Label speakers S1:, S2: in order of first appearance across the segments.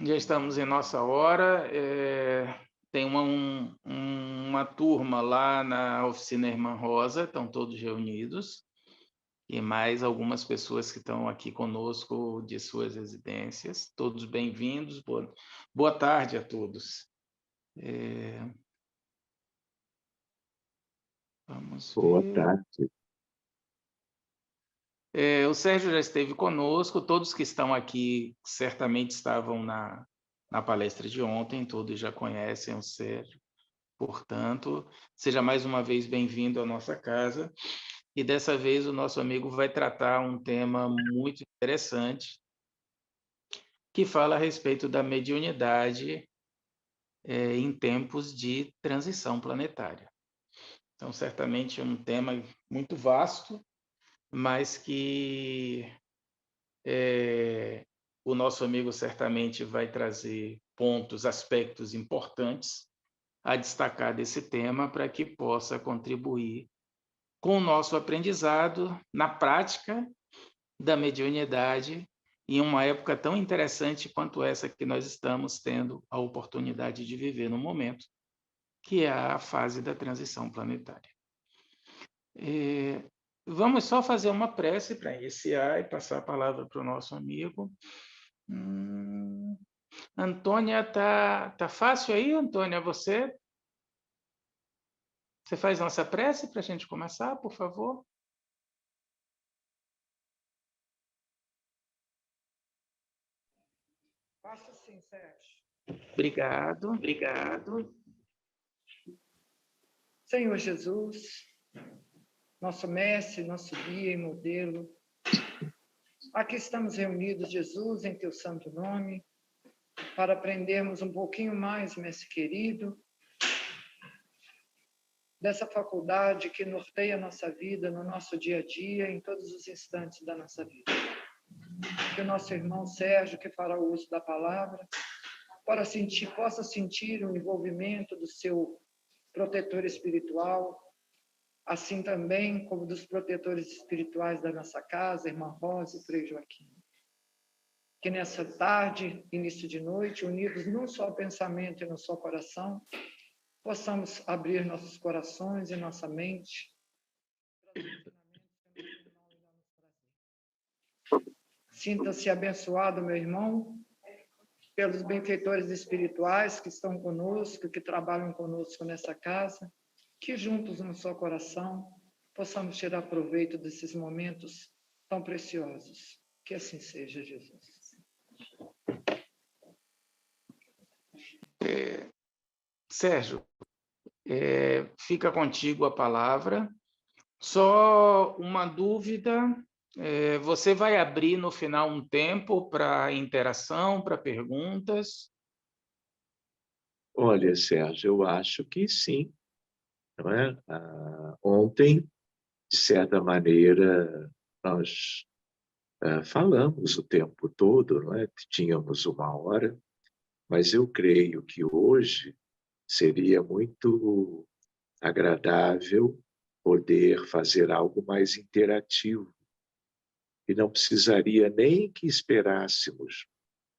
S1: Já estamos em nossa hora. Tem uma turma lá na oficina Irmã Rosa, estão todos reunidos, e mais algumas pessoas que estão aqui conosco de suas residências. Todos bem-vindos. Boa tarde a todos. Vamos
S2: Boa
S1: ver.
S2: tarde.
S1: O Sérgio já esteve conosco, todos que estão aqui certamente estavam na palestra de ontem, todos já conhecem o Sérgio. Portanto, seja mais uma vez bem-vindo à nossa casa. E dessa vez o nosso amigo vai tratar um tema muito interessante, que fala a respeito da mediunidade em tempos de transição planetária. Então, certamente é um tema muito vasto, mas que o nosso amigo certamente vai trazer pontos, aspectos importantes a destacar desse tema para que possa contribuir com o nosso aprendizado na prática da mediunidade em uma época tão interessante quanto essa que nós estamos tendo a oportunidade de viver no momento, que é a fase da transição planetária. Vamos só fazer uma prece para iniciar e passar a palavra para o nosso amigo. Antônia, tá fácil aí, Antônia? Você faz nossa prece para a gente começar, por favor?
S3: Faço sim, Sérgio.
S1: Obrigado.
S3: Senhor Jesus, nosso mestre, nosso guia e modelo, aqui estamos reunidos, Jesus, em teu santo nome, para aprendermos um pouquinho mais, mestre querido, dessa faculdade que norteia a nossa vida, no nosso dia a dia, em todos os instantes da nossa vida. Que o nosso irmão Sérgio, que fará o uso da palavra, possa sentir o envolvimento do seu protetor espiritual, assim também como dos protetores espirituais da nossa casa, Irmã Rosa e Frei Joaquim. Que nessa tarde, início de noite, unidos num só pensamento e num só coração, possamos abrir nossos corações e nossa mente para os ensinamentos que nosso irmão irá nos trazer. Sinta-se abençoado, meu irmão, pelos benfeitores espirituais que estão conosco, que trabalham conosco nessa casa, que juntos no seu coração possamos tirar proveito desses momentos tão preciosos. Que assim seja, Jesus.
S1: Sérgio, fica contigo a palavra. Só uma dúvida, você vai abrir no final um tempo para interação, para perguntas?
S2: Olha, Sérgio, eu acho que sim, não é? Ontem, de certa maneira, nós falamos o tempo todo, não é? Tínhamos uma hora, mas eu creio que hoje seria muito agradável poder fazer algo mais interativo e não precisaria nem que esperássemos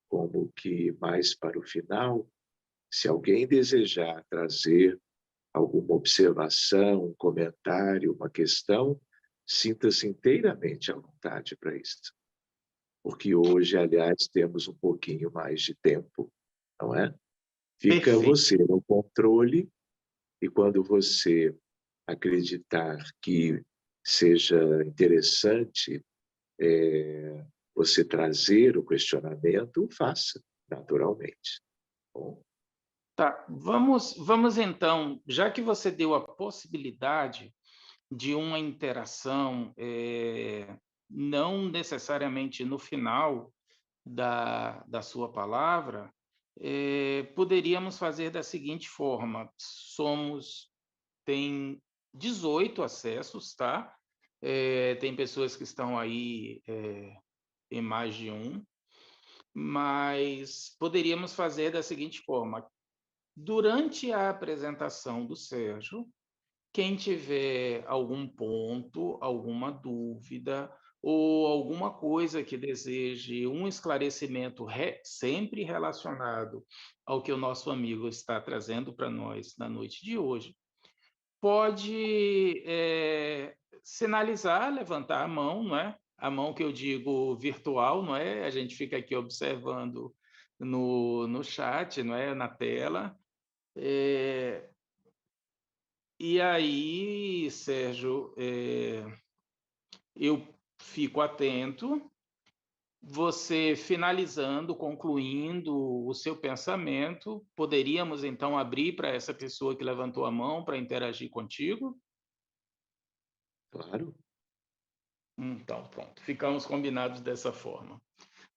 S2: como que mais para o final, se alguém desejar trazer alguma observação, um comentário, uma questão, sinta-se inteiramente à vontade para isso. Porque hoje, aliás, temos um pouquinho mais de tempo, não é? Fica
S1: Perfeito.
S2: você no controle e quando você acreditar que seja interessante você trazer o questionamento, faça, naturalmente. Bom,
S1: Tá, vamos então, já que você deu a possibilidade de uma interação, não necessariamente no final da sua palavra, poderíamos fazer da seguinte forma: tem 18 acessos, tá? Tem pessoas que estão aí em mais de um, mas poderíamos fazer da seguinte forma: durante a apresentação do Sérgio, quem tiver algum ponto, alguma dúvida, ou alguma coisa que deseje um esclarecimento sempre relacionado ao que o nosso amigo está trazendo para nós na noite de hoje, pode sinalizar, levantar a mão, não é? A mão que eu digo virtual, não é? A gente fica aqui observando no chat, não é? Na tela. E aí, Sérgio, eu fico atento, você finalizando, concluindo o seu pensamento, poderíamos então abrir para essa pessoa que levantou a mão para interagir contigo?
S2: Claro.
S1: Então, pronto, ficamos combinados dessa forma.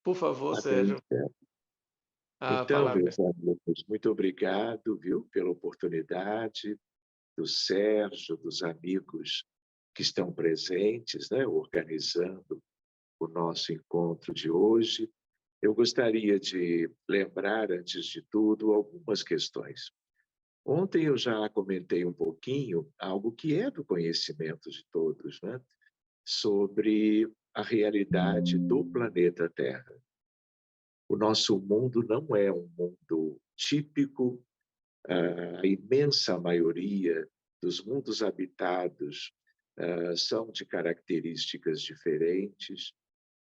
S1: Por favor,
S2: Tá bem,
S1: Sérgio,
S2: certo.
S1: a
S2: Então,
S1: palavra é
S2: meus amigos, muito obrigado, viu, pela oportunidade do Sérgio, dos amigos que estão presentes, né, organizando o nosso encontro de hoje. Eu gostaria de lembrar, antes de tudo, algumas questões. Ontem eu já comentei um pouquinho algo que é do conhecimento de todos, né, sobre a realidade do planeta Terra. O nosso mundo não é um mundo típico. A imensa maioria dos mundos habitados são de características diferentes,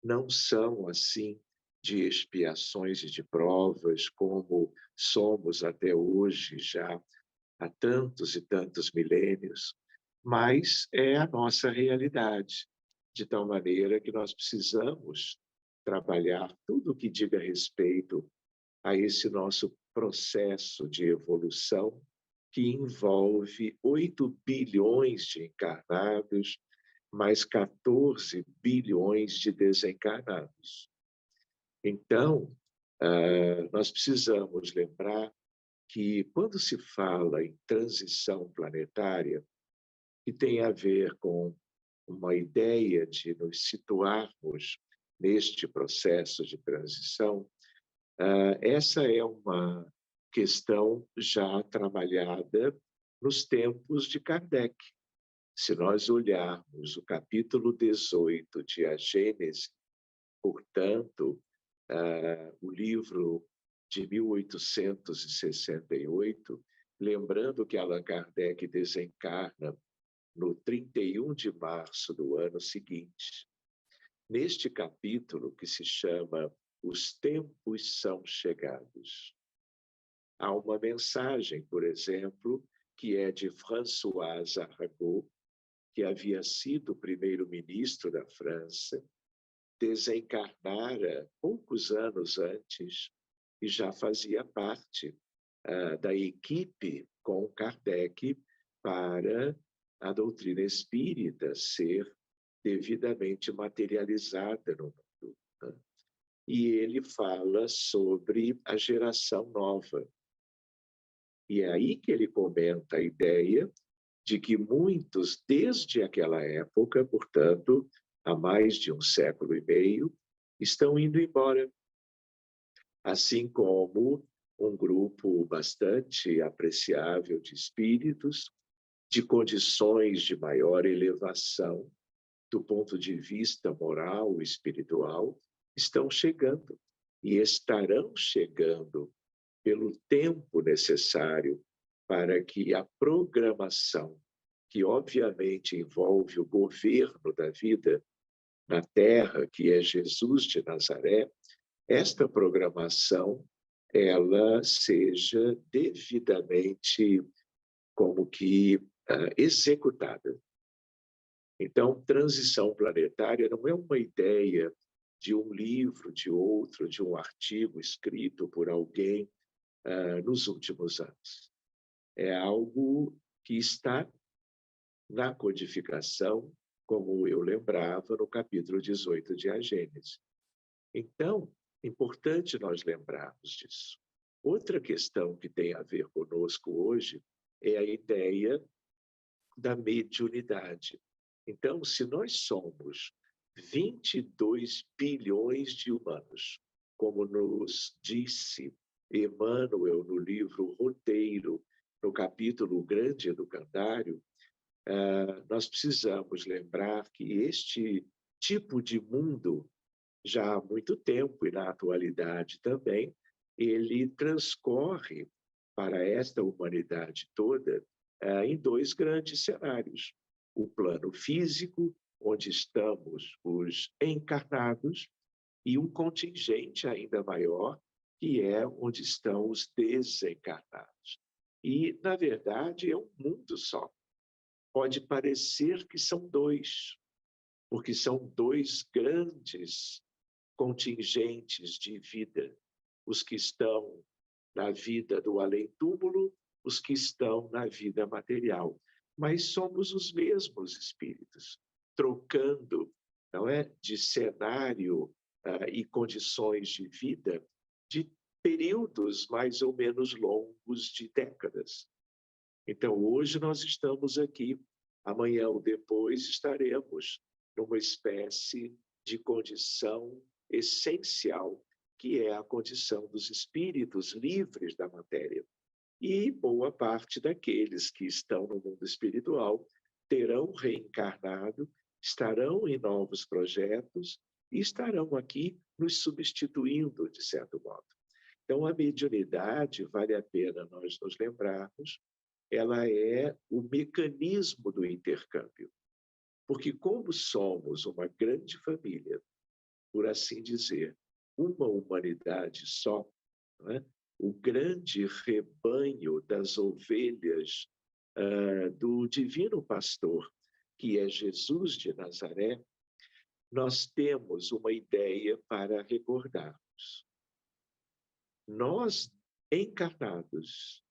S2: não são, assim, de expiações e de provas, como somos até hoje, já há tantos e tantos milênios, mas é a nossa realidade, de tal maneira que nós precisamos trabalhar tudo o que diga respeito a esse nosso processo de evolução que envolve 8 bilhões de encarnados, mais 14 bilhões de desencarnados. Então, nós precisamos lembrar que, quando se fala em transição planetária, que tem a ver com uma ideia de nos situarmos neste processo de transição, essa é uma questão já trabalhada nos tempos de Kardec. Se nós olharmos o capítulo 18 de A Gênese, portanto, o livro de 1868, lembrando que Allan Kardec desencarna no 31 de março do ano seguinte. Neste capítulo, que se chama Os Tempos São Chegados, há uma mensagem, por exemplo, que é de François Arago, que havia sido primeiro-ministro da França, desencarnara poucos anos antes e já fazia parte da equipe com Kardec para a doutrina espírita ser devidamente materializada no mundo. Né? E ele fala sobre a geração nova. E é aí que ele comenta a ideia de que muitos, desde aquela época, portanto, há mais de um século e meio, estão indo embora. Assim como um grupo bastante apreciável de espíritos, de condições de maior elevação do ponto de vista moral e espiritual, estão chegando e estarão chegando pelo tempo necessário para que a programação, que obviamente envolve o governo da vida na Terra, que é Jesus de Nazaré, esta programação ela seja devidamente como que executada. Então, transição planetária não é uma ideia de um livro, de outro, de um artigo escrito por alguém nos últimos anos. É algo que está na codificação, como eu lembrava no capítulo 18 de A Gênese. Então, é importante nós lembrarmos disso. Outra questão que tem a ver conosco hoje é a ideia da mediunidade. Então, se nós somos 22 bilhões de humanos, como nos disse Emmanuel no livro Roteiro, no capítulo Grande Educandário, nós precisamos lembrar que este tipo de mundo, já há muito tempo e na atualidade também, ele transcorre para esta humanidade toda em dois grandes cenários. O plano físico, onde estamos os encarnados, e um contingente ainda maior, que é onde estão os desencarnados. E, na verdade, é um mundo só. Pode parecer que são dois, porque são dois grandes contingentes de vida. Os que estão na vida do além-túmulo, os que estão na vida material. Mas somos os mesmos espíritos, trocando, não é, de cenário e condições de vida de períodos mais ou menos longos de décadas. Então, hoje nós estamos aqui, amanhã ou depois estaremos numa espécie de condição essencial, que é a condição dos espíritos livres da matéria. E boa parte daqueles que estão no mundo espiritual terão reencarnado, estarão em novos projetos e estarão aqui nos substituindo, de certo modo. Então, a mediunidade, vale a pena nós nos lembrarmos, ela é o mecanismo do intercâmbio. Porque como somos uma grande família, por assim dizer, uma humanidade só, não é? O grande rebanho das ovelhas do divino pastor, que é Jesus de Nazaré, nós temos uma ideia para recordarmos. Nós, encarnados,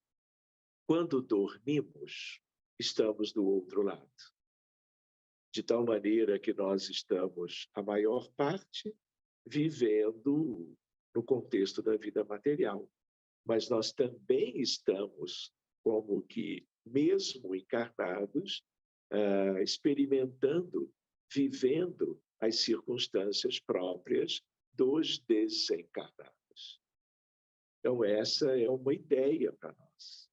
S2: quando dormimos, estamos do outro lado. De tal maneira que nós estamos, a maior parte, vivendo no contexto da vida material. Mas nós também estamos, como que, mesmo encarnados, experimentando, vivendo as circunstâncias próprias dos desencarnados. Então, essa é uma ideia para nós.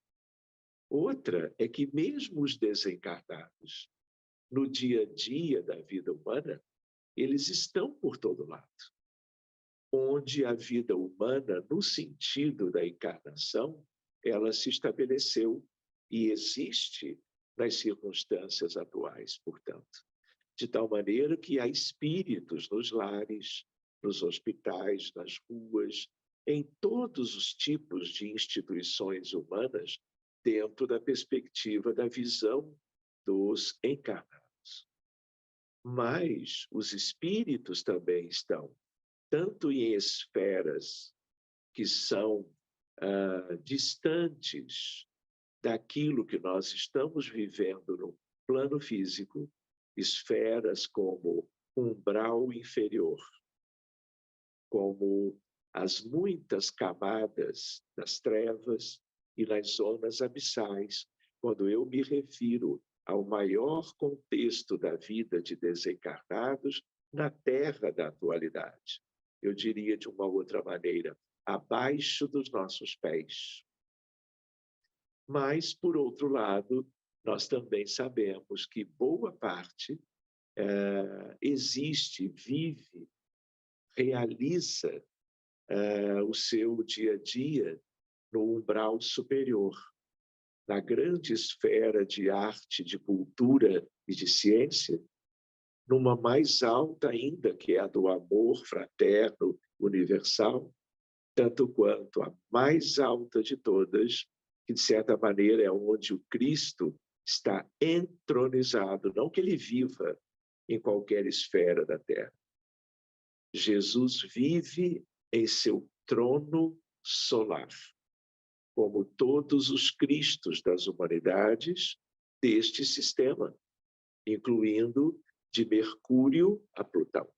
S2: Outra é que mesmo os desencarnados, no dia a dia da vida humana, eles estão por todo lado. Onde a vida humana, no sentido da encarnação, ela se estabeleceu e existe nas circunstâncias atuais, portanto. De tal maneira que há espíritos nos lares, nos hospitais, nas ruas, em todos os tipos de instituições humanas, dentro da perspectiva da visão dos encarnados. Mas os espíritos também estão, tanto em esferas que são distantes daquilo que nós estamos vivendo no plano físico, esferas como umbral inferior, como as muitas camadas das trevas e nas zonas abissais, quando eu me refiro ao maior contexto da vida de desencarnados na Terra da atualidade. Eu diria de uma outra maneira, abaixo dos nossos pés. Mas, por outro lado, nós também sabemos que boa parte existe, vive, realiza o seu dia a dia no umbral superior, na grande esfera de arte, de cultura e de ciência, numa mais alta ainda, que é a do amor fraterno universal, tanto quanto a mais alta de todas, que, de certa maneira, é onde o Cristo está entronizado, não que ele viva em qualquer esfera da Terra. Jesus vive em seu trono solar, como todos os Cristos das humanidades deste sistema, incluindo de Mercúrio a Plutão.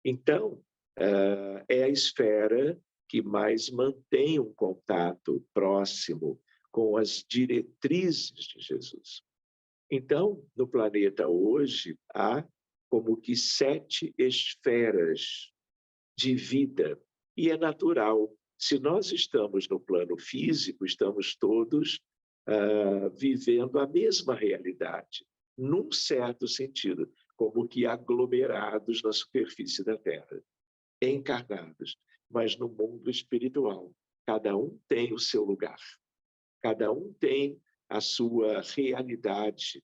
S2: Então, é a esfera que mais mantém um contato próximo com as diretrizes de Jesus. Então, no planeta hoje, há como que 7 esferas de vida, e é natural. Se nós estamos no plano físico, estamos todos vivendo a mesma realidade, num certo sentido. como que aglomerados na superfície da Terra, encarnados, mas no mundo espiritual. Cada um tem o seu lugar, cada um tem a sua realidade,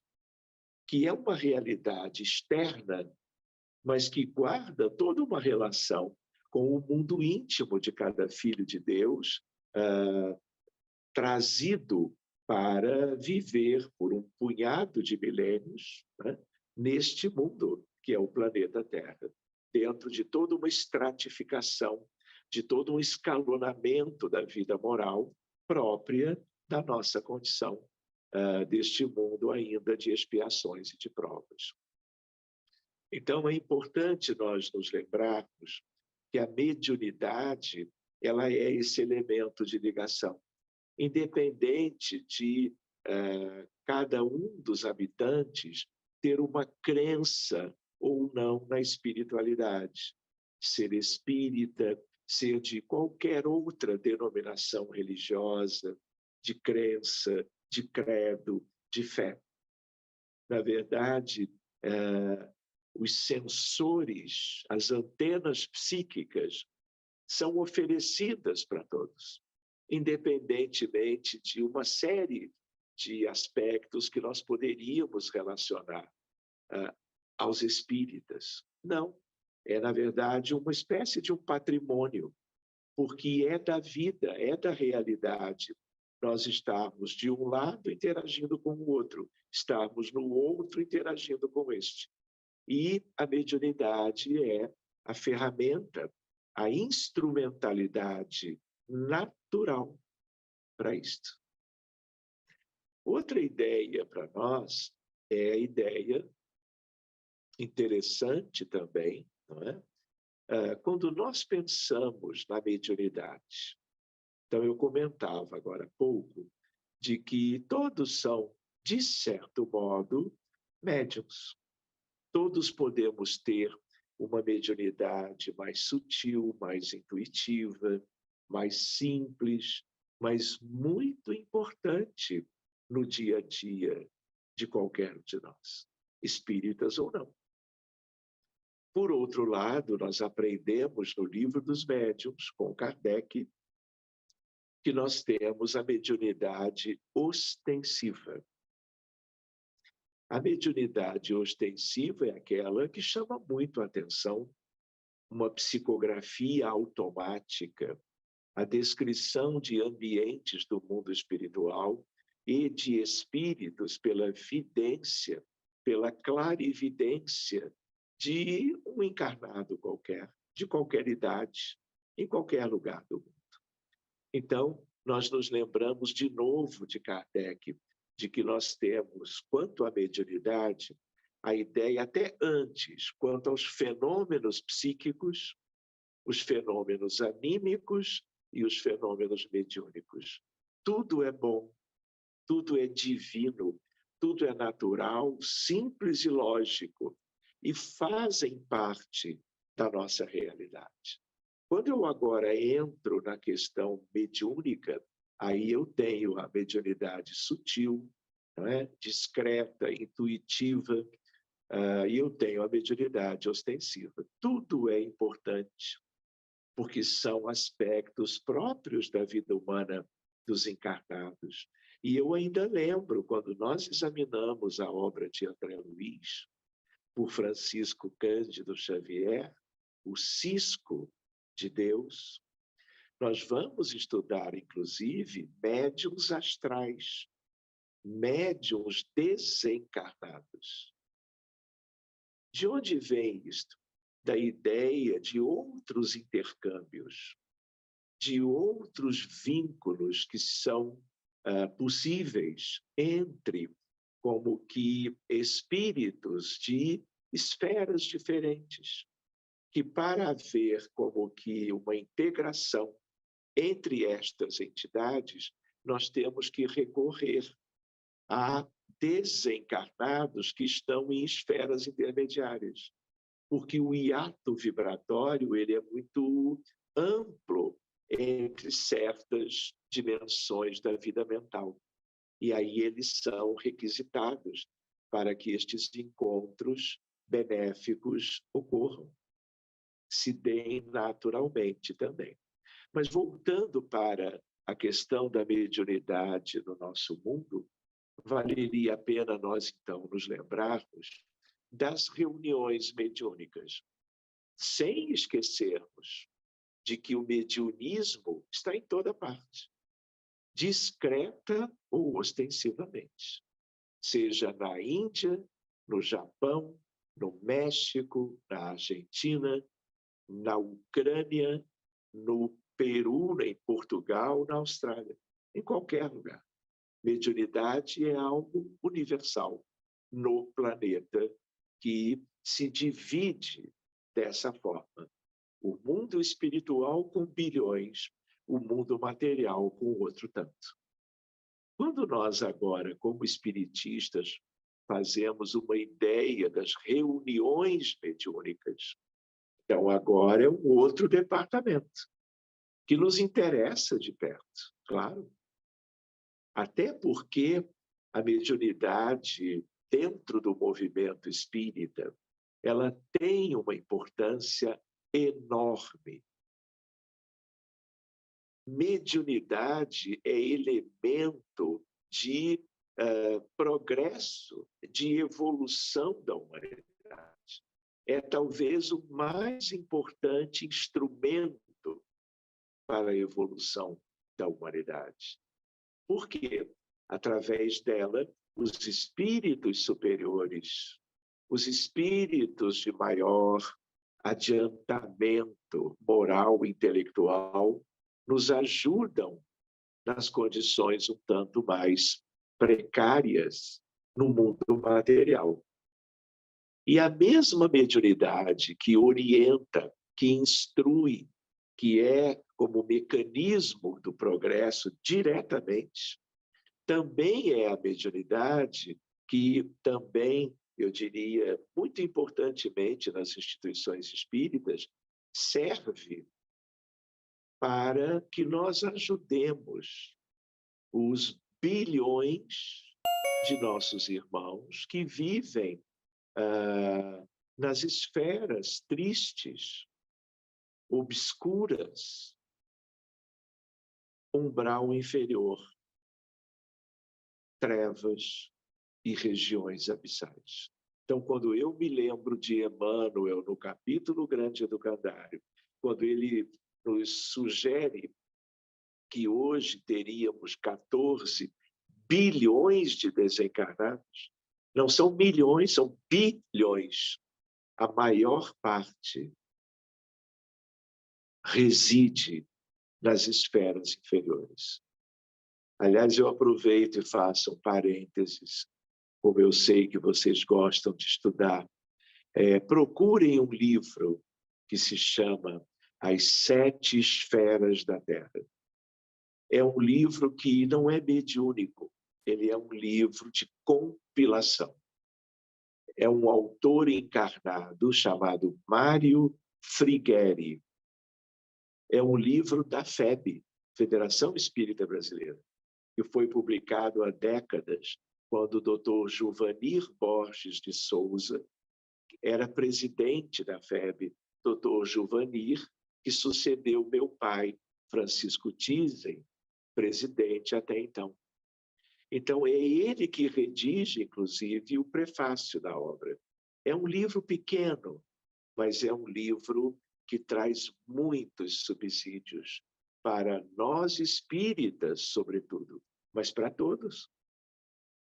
S2: que é uma realidade externa, mas que guarda toda uma relação com o mundo íntimo de cada filho de Deus, trazido para viver por um punhado de milênios, né, neste mundo que é o planeta Terra, dentro de toda uma estratificação, de todo um escalonamento da vida moral própria da nossa condição, deste mundo ainda de expiações e de provas. Então, é importante nós nos lembrarmos que a mediunidade ela é esse elemento de ligação, independente de cada um dos habitantes ter uma crença ou não na espiritualidade, ser espírita, ser de qualquer outra denominação religiosa, de crença, de credo, de fé. Na verdade, os sensores, as antenas psíquicas, são oferecidas para todos, independentemente de uma série de aspectos que nós poderíamos relacionar aos espíritas. Não, é, na verdade, uma espécie de um patrimônio, porque é da vida, é da realidade. Nós estamos de um lado interagindo com o outro, estamos no outro interagindo com este. E a mediunidade é a ferramenta, a instrumentalidade natural para isto. Outra ideia para nós é a ideia interessante também, não é? Quando nós pensamos na mediunidade. Então, eu comentava agora há pouco de que todos são, de certo modo, médiuns. Todos podemos ter uma mediunidade mais sutil, mais intuitiva, mais simples, mas muito importante no dia a dia de qualquer um de nós, espíritas ou não. Por outro lado, nós aprendemos no Livro dos Médiuns, com Kardec, que nós temos a mediunidade ostensiva. A mediunidade ostensiva é aquela que chama muito a atenção, uma psicografia automática, a descrição de ambientes do mundo espiritual e de espíritos pela vidência, pela clarividência de um encarnado qualquer, de qualquer idade, em qualquer lugar do mundo. Então, nós nos lembramos de novo de Kardec, de que nós temos, quanto à mediunidade, a ideia até antes, quanto aos fenômenos psíquicos, os fenômenos anímicos e os fenômenos mediúnicos. Tudo é bom, tudo é divino, tudo é natural, simples e lógico, e fazem parte da nossa realidade. Quando eu agora entro na questão mediúnica, aí eu tenho a mediunidade sutil, não é? Discreta, intuitiva, e eu tenho a mediunidade ostensiva. Tudo é importante, porque são aspectos próprios da vida humana dos encarnados. E eu ainda lembro, quando nós examinamos a obra de André Luiz, por Francisco Cândido Xavier, o Cisco de Deus, nós vamos estudar, inclusive, médiuns astrais, médiuns desencarnados. De onde vem isto? Da ideia de outros intercâmbios, de outros vínculos que são possíveis entre como que espíritos de esferas diferentes, que para haver como que uma integração entre estas entidades, nós temos que recorrer a desencarnados que estão em esferas intermediárias, porque o hiato vibratório ele é muito amplo entre certas dimensões da vida mental. E aí eles são requisitados para que estes encontros benéficos ocorram, se deem naturalmente também. Mas voltando para a questão da mediunidade no nosso mundo, valeria a pena nós, então, nos lembrarmos das reuniões mediúnicas, sem esquecermos de que o mediunismo está em toda parte, discreta ou ostensivamente, seja na Índia, no Japão, no México, na Argentina, na Ucrânia, no Peru, em Portugal, na Austrália, em qualquer lugar. Mediunidade é algo universal no planeta que se divide dessa forma. O mundo espiritual com bilhões, o mundo material com outro tanto. Quando nós agora, como espiritistas, fazemos uma ideia das reuniões mediúnicas, então agora é um outro departamento que nos interessa de perto, claro. Até porque a mediunidade dentro do movimento espírita, ela tem uma importância enorme. Mediunidade é elemento de progresso, de evolução da humanidade. É talvez o mais importante instrumento para a evolução da humanidade. Por quê? Através dela, os espíritos superiores, os espíritos de maior adiantamento moral e intelectual, nos ajudam nas condições um tanto mais precárias no mundo material. E a mesma mediunidade que orienta, que instrui, que é como mecanismo do progresso diretamente, também é a mediunidade que também, eu diria, muito importantemente nas instituições espíritas, serve para que nós ajudemos os bilhões de nossos irmãos que vivem nas esferas tristes, obscuras, umbral inferior, trevas e regiões abissais. Então, quando eu me lembro de Emmanuel, no capítulo grande do Candário, quando ele nos sugere que hoje teríamos 14 bilhões de desencarnados, não são milhões, são bilhões. A maior parte reside nas esferas inferiores. Aliás, eu aproveito e faço um parênteses, como eu sei que vocês gostam de estudar. Procurem um livro que se chama As Sete Esferas da Terra. É um livro que não é mediúnico, ele é um livro de compilação. É um autor encarnado chamado Mário Frigueri. É um livro da FEB, Federação Espírita Brasileira, que foi publicado há décadas, quando o Dr. Juvanir Borges de Souza era presidente da FEB, Dr. Juvanir, que sucedeu meu pai, Francisco Thyssen, presidente até então. Então, é ele que redige, inclusive, o prefácio da obra. É um livro pequeno, mas é um livro que traz muitos subsídios para nós espíritas, sobretudo, mas para todos.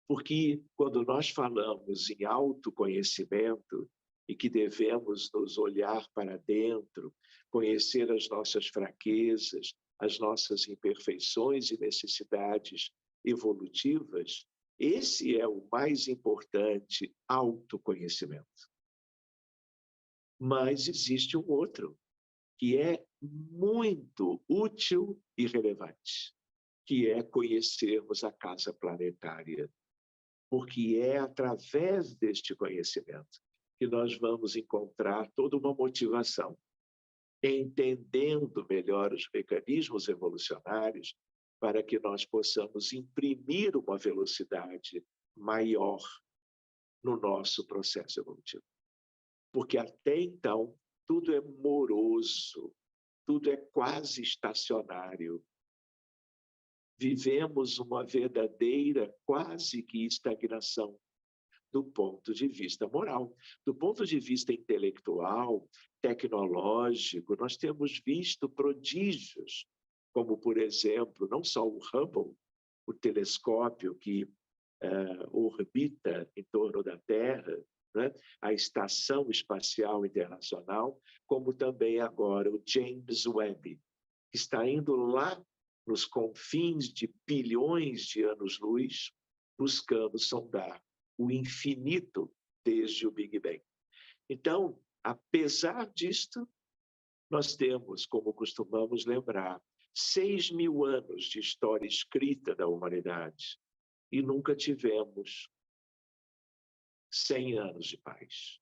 S2: Porque quando nós falamos em autoconhecimento e que devemos nos olhar para dentro, conhecer as nossas fraquezas, as nossas imperfeições e necessidades evolutivas, esse é o mais importante autoconhecimento. Mas existe um outro, que é muito útil e relevante, que é conhecermos a casa planetária. Porque é através deste conhecimento que nós vamos encontrar toda uma motivação, entendendo melhor os mecanismos evolucionários, para que nós possamos imprimir uma velocidade maior no nosso processo evolutivo. porque até então tudo é moroso, tudo é quase estacionário. Vivemos uma verdadeira quase que estagnação do ponto de vista moral. Do ponto de vista intelectual, tecnológico, nós temos visto prodígios, como, por exemplo, não só o Hubble, o telescópio que orbita em torno da Terra, né? A Estação Espacial Internacional, como também agora o James Webb, que está indo lá nos confins de bilhões de anos-luz, buscando sondar o infinito desde o Big Bang. Então, apesar disto, nós temos, como costumamos lembrar, 6.000 anos de história escrita da humanidade e nunca tivemos 100 anos de paz.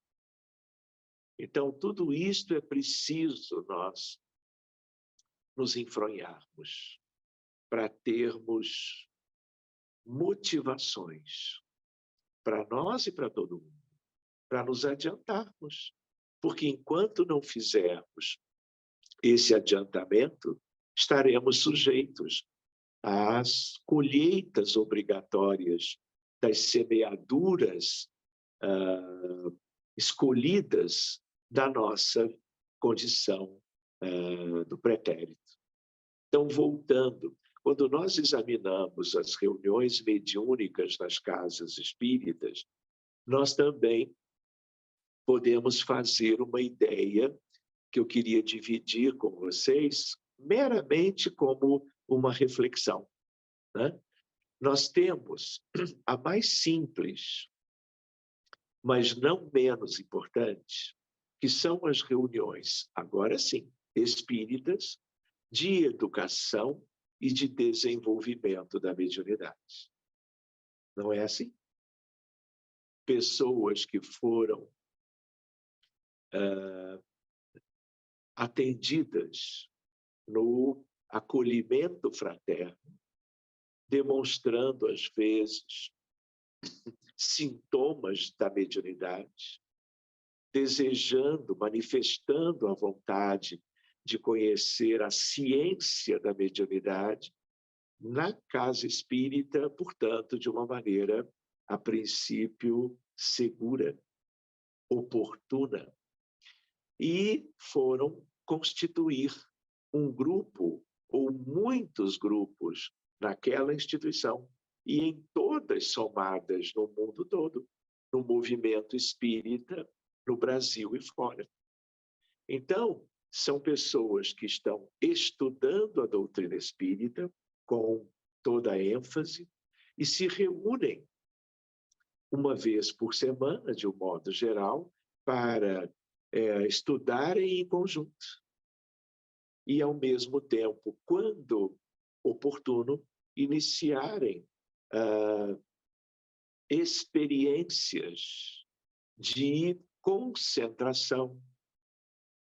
S2: Então, tudo isto é preciso nós nos enfronharmos para termos motivações para nós e para todo mundo, para nos adiantarmos. Porque enquanto não fizermos esse adiantamento, estaremos sujeitos às colheitas obrigatórias das semeaduras escolhidas da nossa condição do pretérito. Então, voltando, quando nós examinamos as reuniões mediúnicas nas casas espíritas, nós também podemos fazer uma ideia que eu queria dividir com vocês, meramente como uma reflexão, né? Nós temos a mais simples, mas não menos importante, que são as reuniões, agora sim, espíritas, de educação e de desenvolvimento da mediunidade. Não é assim? Pessoas que foram atendidas no acolhimento fraterno, demonstrando, às vezes, sintomas da mediunidade, desejando, manifestando a vontade de conhecer a ciência da mediunidade, na casa espírita, portanto, de uma maneira, a princípio, segura, oportuna. E foram constituir um grupo ou muitos grupos naquela instituição e em todas somadas no mundo todo, no movimento espírita, no Brasil e fora. Então, são pessoas que estão estudando a doutrina espírita com toda a ênfase e se reúnem uma vez por semana, de um modo geral, para estudarem em conjunto. E, ao mesmo tempo, quando oportuno, iniciarem experiências de concentração,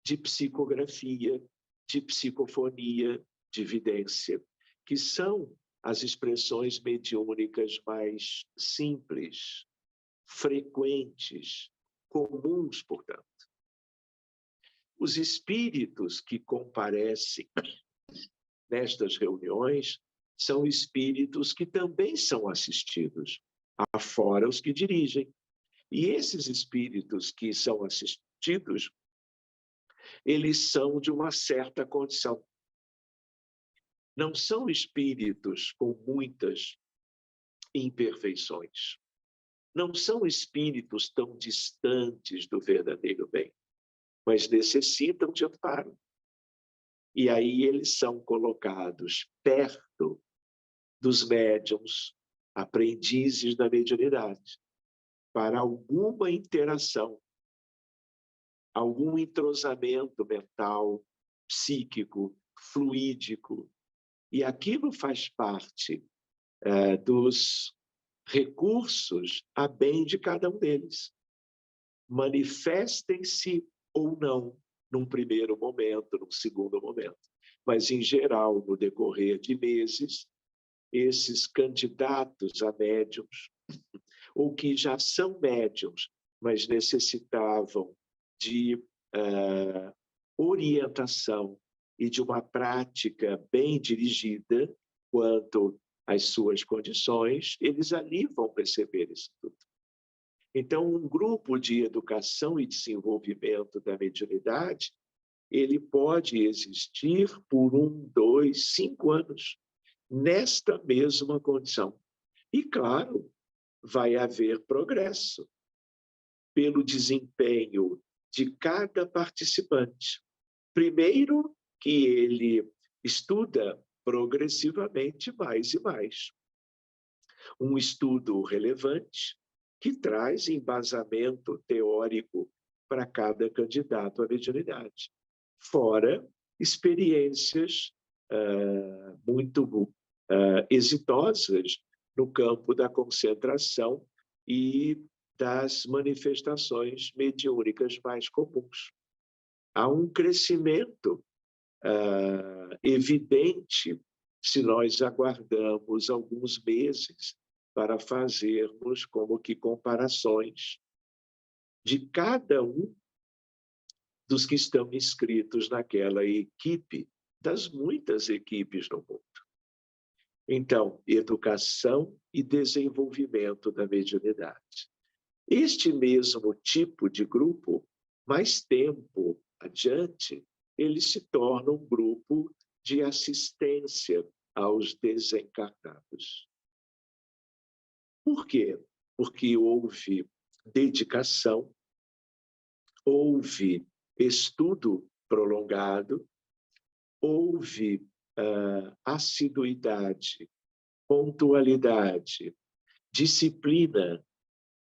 S2: de psicografia, de psicofonia, de vidência, que são as expressões mediúnicas mais simples, frequentes, comuns, portanto. Os espíritos que comparecem nestas reuniões são espíritos que também são assistidos, afora os que dirigem. E esses espíritos que são assistidos, eles são de uma certa condição. Não são espíritos com muitas imperfeições. Não são espíritos tão distantes do verdadeiro bem, mas necessitam de amparo. E aí eles são colocados perto dos médiuns, aprendizes da mediunidade, para alguma interação, algum entrosamento mental, psíquico, fluídico. E aquilo faz parte dos recursos a bem de cada um deles. Manifestem-se ou não num primeiro momento, num segundo momento. Mas, em geral, no decorrer de meses, esses candidatos a médiuns, ou que já são médiuns, mas necessitavam de orientação e de uma prática bem dirigida quanto às suas condições, eles ali vão receber isso tudo. Então, um grupo de educação e desenvolvimento da mediunidade, ele pode existir por 1, 2, 5 anos, nesta mesma condição. E, claro, vai haver progresso pelo desempenho de cada participante. Primeiro, que ele estuda progressivamente mais e mais. Um estudo relevante que traz embasamento teórico para cada candidato à mediunidade. Fora experiências muito exitosas no campo da concentração e das manifestações mediúnicas mais comuns. Há um crescimento evidente se nós aguardamos alguns meses para fazermos como que comparações de cada um dos que estão inscritos naquela equipe, das muitas equipes no mundo. Então, educação e desenvolvimento da mediunidade. Este mesmo tipo de grupo, mais tempo adiante, ele se torna um grupo de assistência aos desencarnados. Por quê? Porque houve dedicação, houve estudo prolongado, houve assiduidade, pontualidade, disciplina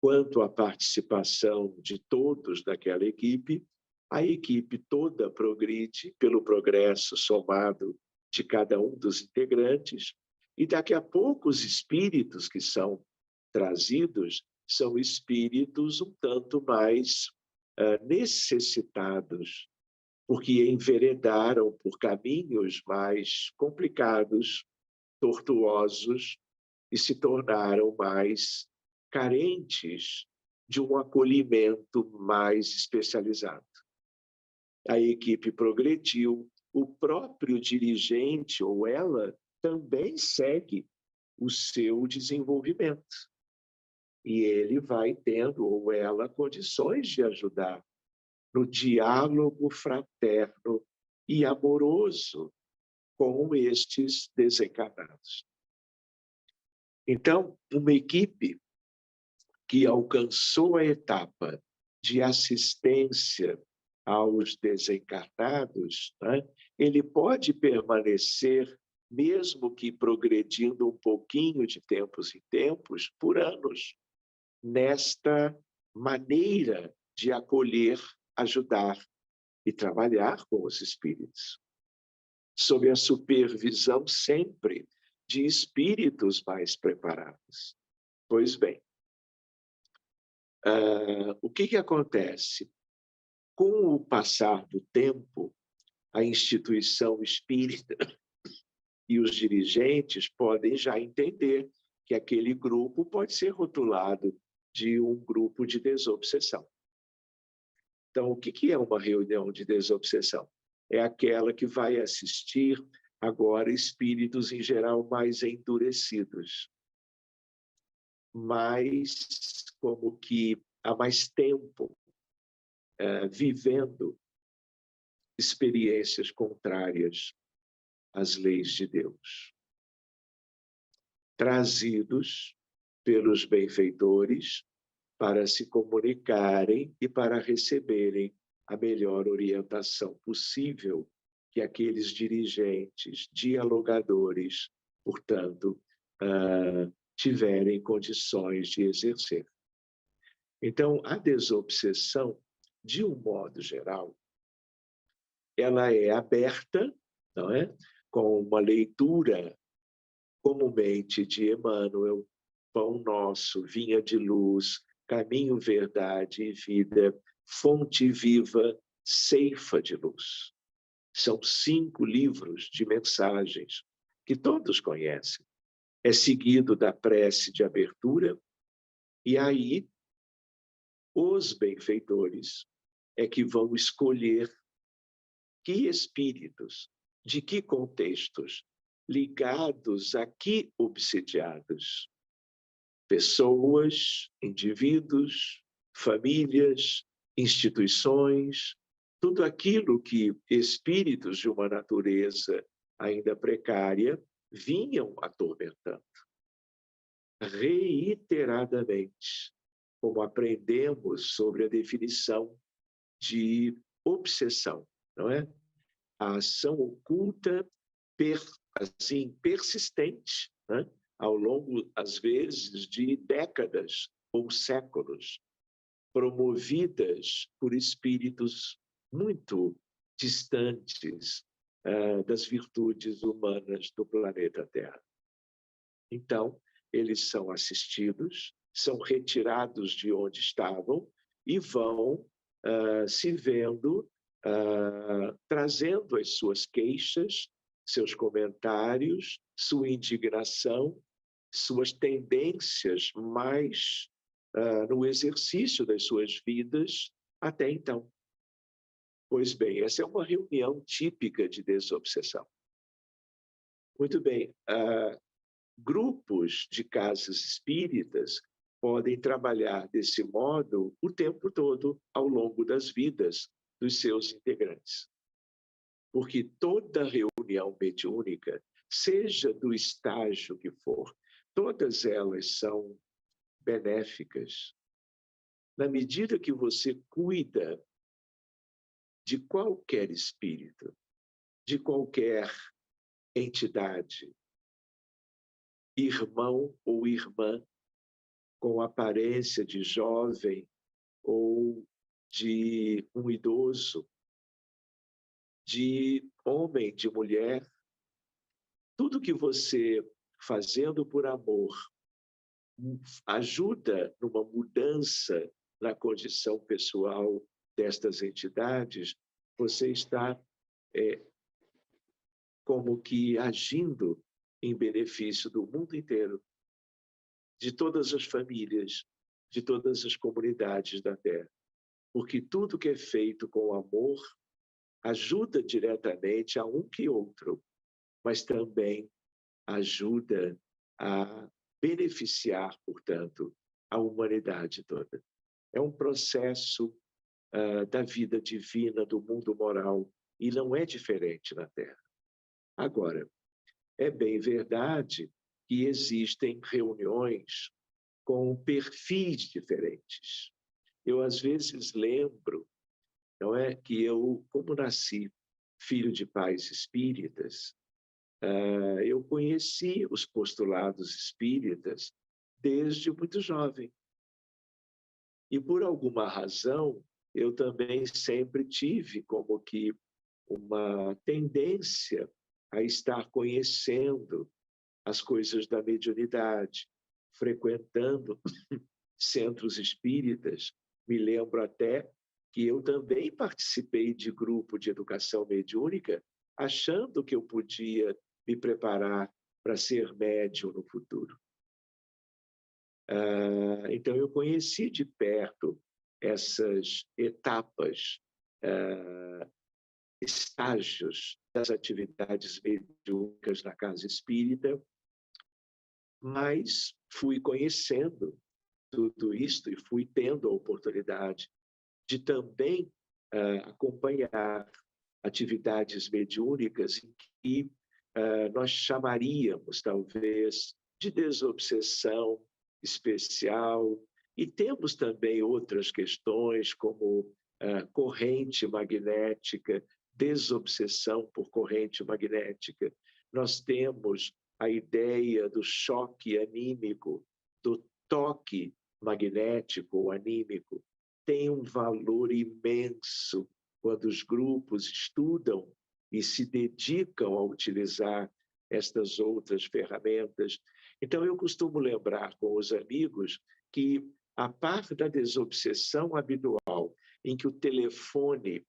S2: quanto à participação de todos daquela equipe. A equipe toda progride pelo progresso somado de cada um dos integrantes, e daqui a pouco os espíritos que são trazidos são espíritos um tanto mais necessitados, porque enveredaram por caminhos mais complicados, tortuosos, e se tornaram mais carentes de um acolhimento mais especializado. A equipe progrediu, o próprio dirigente ou ela também segue o seu desenvolvimento. E ele vai tendo, ou ela, condições de ajudar no diálogo fraterno e amoroso com estes desencarnados. Então, uma equipe que alcançou a etapa de assistência aos desencarnados, né, ele pode permanecer, mesmo que progredindo um pouquinho de tempos em tempos, por anos, nesta maneira de acolher, ajudar e trabalhar com os espíritos, sob a supervisão sempre de espíritos mais preparados. Pois bem, o que acontece? Com o passar do tempo, a instituição espírita e os dirigentes podem já entender que aquele grupo pode ser rotulado de um grupo de desobsessão. Então, o que é uma reunião de desobsessão? É aquela que vai assistir agora espíritos, em geral, mais endurecidos, mais como que há mais tempo vivendo experiências contrárias às leis de Deus, trazidos pelos benfeitores para se comunicarem e para receberem a melhor orientação possível que aqueles dirigentes, dialogadores, portanto, tiverem condições de exercer. Então, a desobsessão, de um modo geral, ela é aberta, não é? Com uma leitura comumente de Emmanuel, Pão Nosso, Vinha de Luz, Caminho, Verdade e Vida, Fonte Viva, Ceifa de Luz. São 5 livros de mensagens que todos conhecem. É seguido da prece de abertura, e aí os benfeitores é que vão escolher que espíritos, de que contextos, ligados a que obsidiados. Pessoas, indivíduos, famílias, instituições, tudo aquilo que espíritos de uma natureza ainda precária vinham atormentando. Reiteradamente, como aprendemos sobre a definição de obsessão, não é? A ação oculta, persistente, né? Ao longo, às vezes, de décadas ou séculos, promovidas por espíritos muito distantes das virtudes humanas do planeta Terra. Então, eles são assistidos, são retirados de onde estavam e vão se vendo, trazendo as suas queixas, seus comentários, sua indignação, suas tendências mais no exercício das suas vidas até então. Pois bem, essa é uma reunião típica de desobsessão. Muito bem, grupos de casas espíritas podem trabalhar desse modo o tempo todo ao longo das vidas dos seus integrantes. Porque toda reunião mediúnica, seja do estágio que for, todas elas são benéficas. Na medida que você cuida de qualquer espírito, de qualquer entidade, irmão ou irmã, com aparência de jovem ou de um idoso, de homem, de mulher, tudo que você, fazendo por amor, ajuda numa mudança na condição pessoal destas entidades, você está como que agindo em benefício do mundo inteiro, de todas as famílias, de todas as comunidades da Terra. Porque tudo que é feito com amor ajuda diretamente a um que outro, mas também ajuda a beneficiar, portanto, a humanidade toda. É um processo da vida divina, do mundo moral, e não é diferente na Terra. Agora, é bem verdade que existem reuniões com perfis diferentes. Eu, às vezes, lembro, não é, que eu, como nasci filho de pais espíritas, eu conheci os postulados espíritas desde muito jovem. E, por alguma razão, eu também sempre tive como que uma tendência a estar conhecendo as coisas da mediunidade, frequentando centros espíritas. Me lembro até que eu também participei de grupo de educação mediúnica, achando que eu podia me preparar para ser médium no futuro. Então, eu conheci de perto essas etapas, estágios das atividades mediúnicas na casa espírita, mas fui conhecendo tudo isto e fui tendo a oportunidade de também acompanhar atividades mediúnicas em que nós chamaríamos, talvez, de desobsessão especial, e temos também outras questões, como corrente magnética, desobsessão por corrente magnética. Nós temos a ideia do choque anímico, do toque magnético ou anímico. Tem um valor imenso quando os grupos estudam e se dedicam a utilizar estas outras ferramentas. Então, eu costumo lembrar com os amigos que, a par da desobsessão habitual, em que o telefone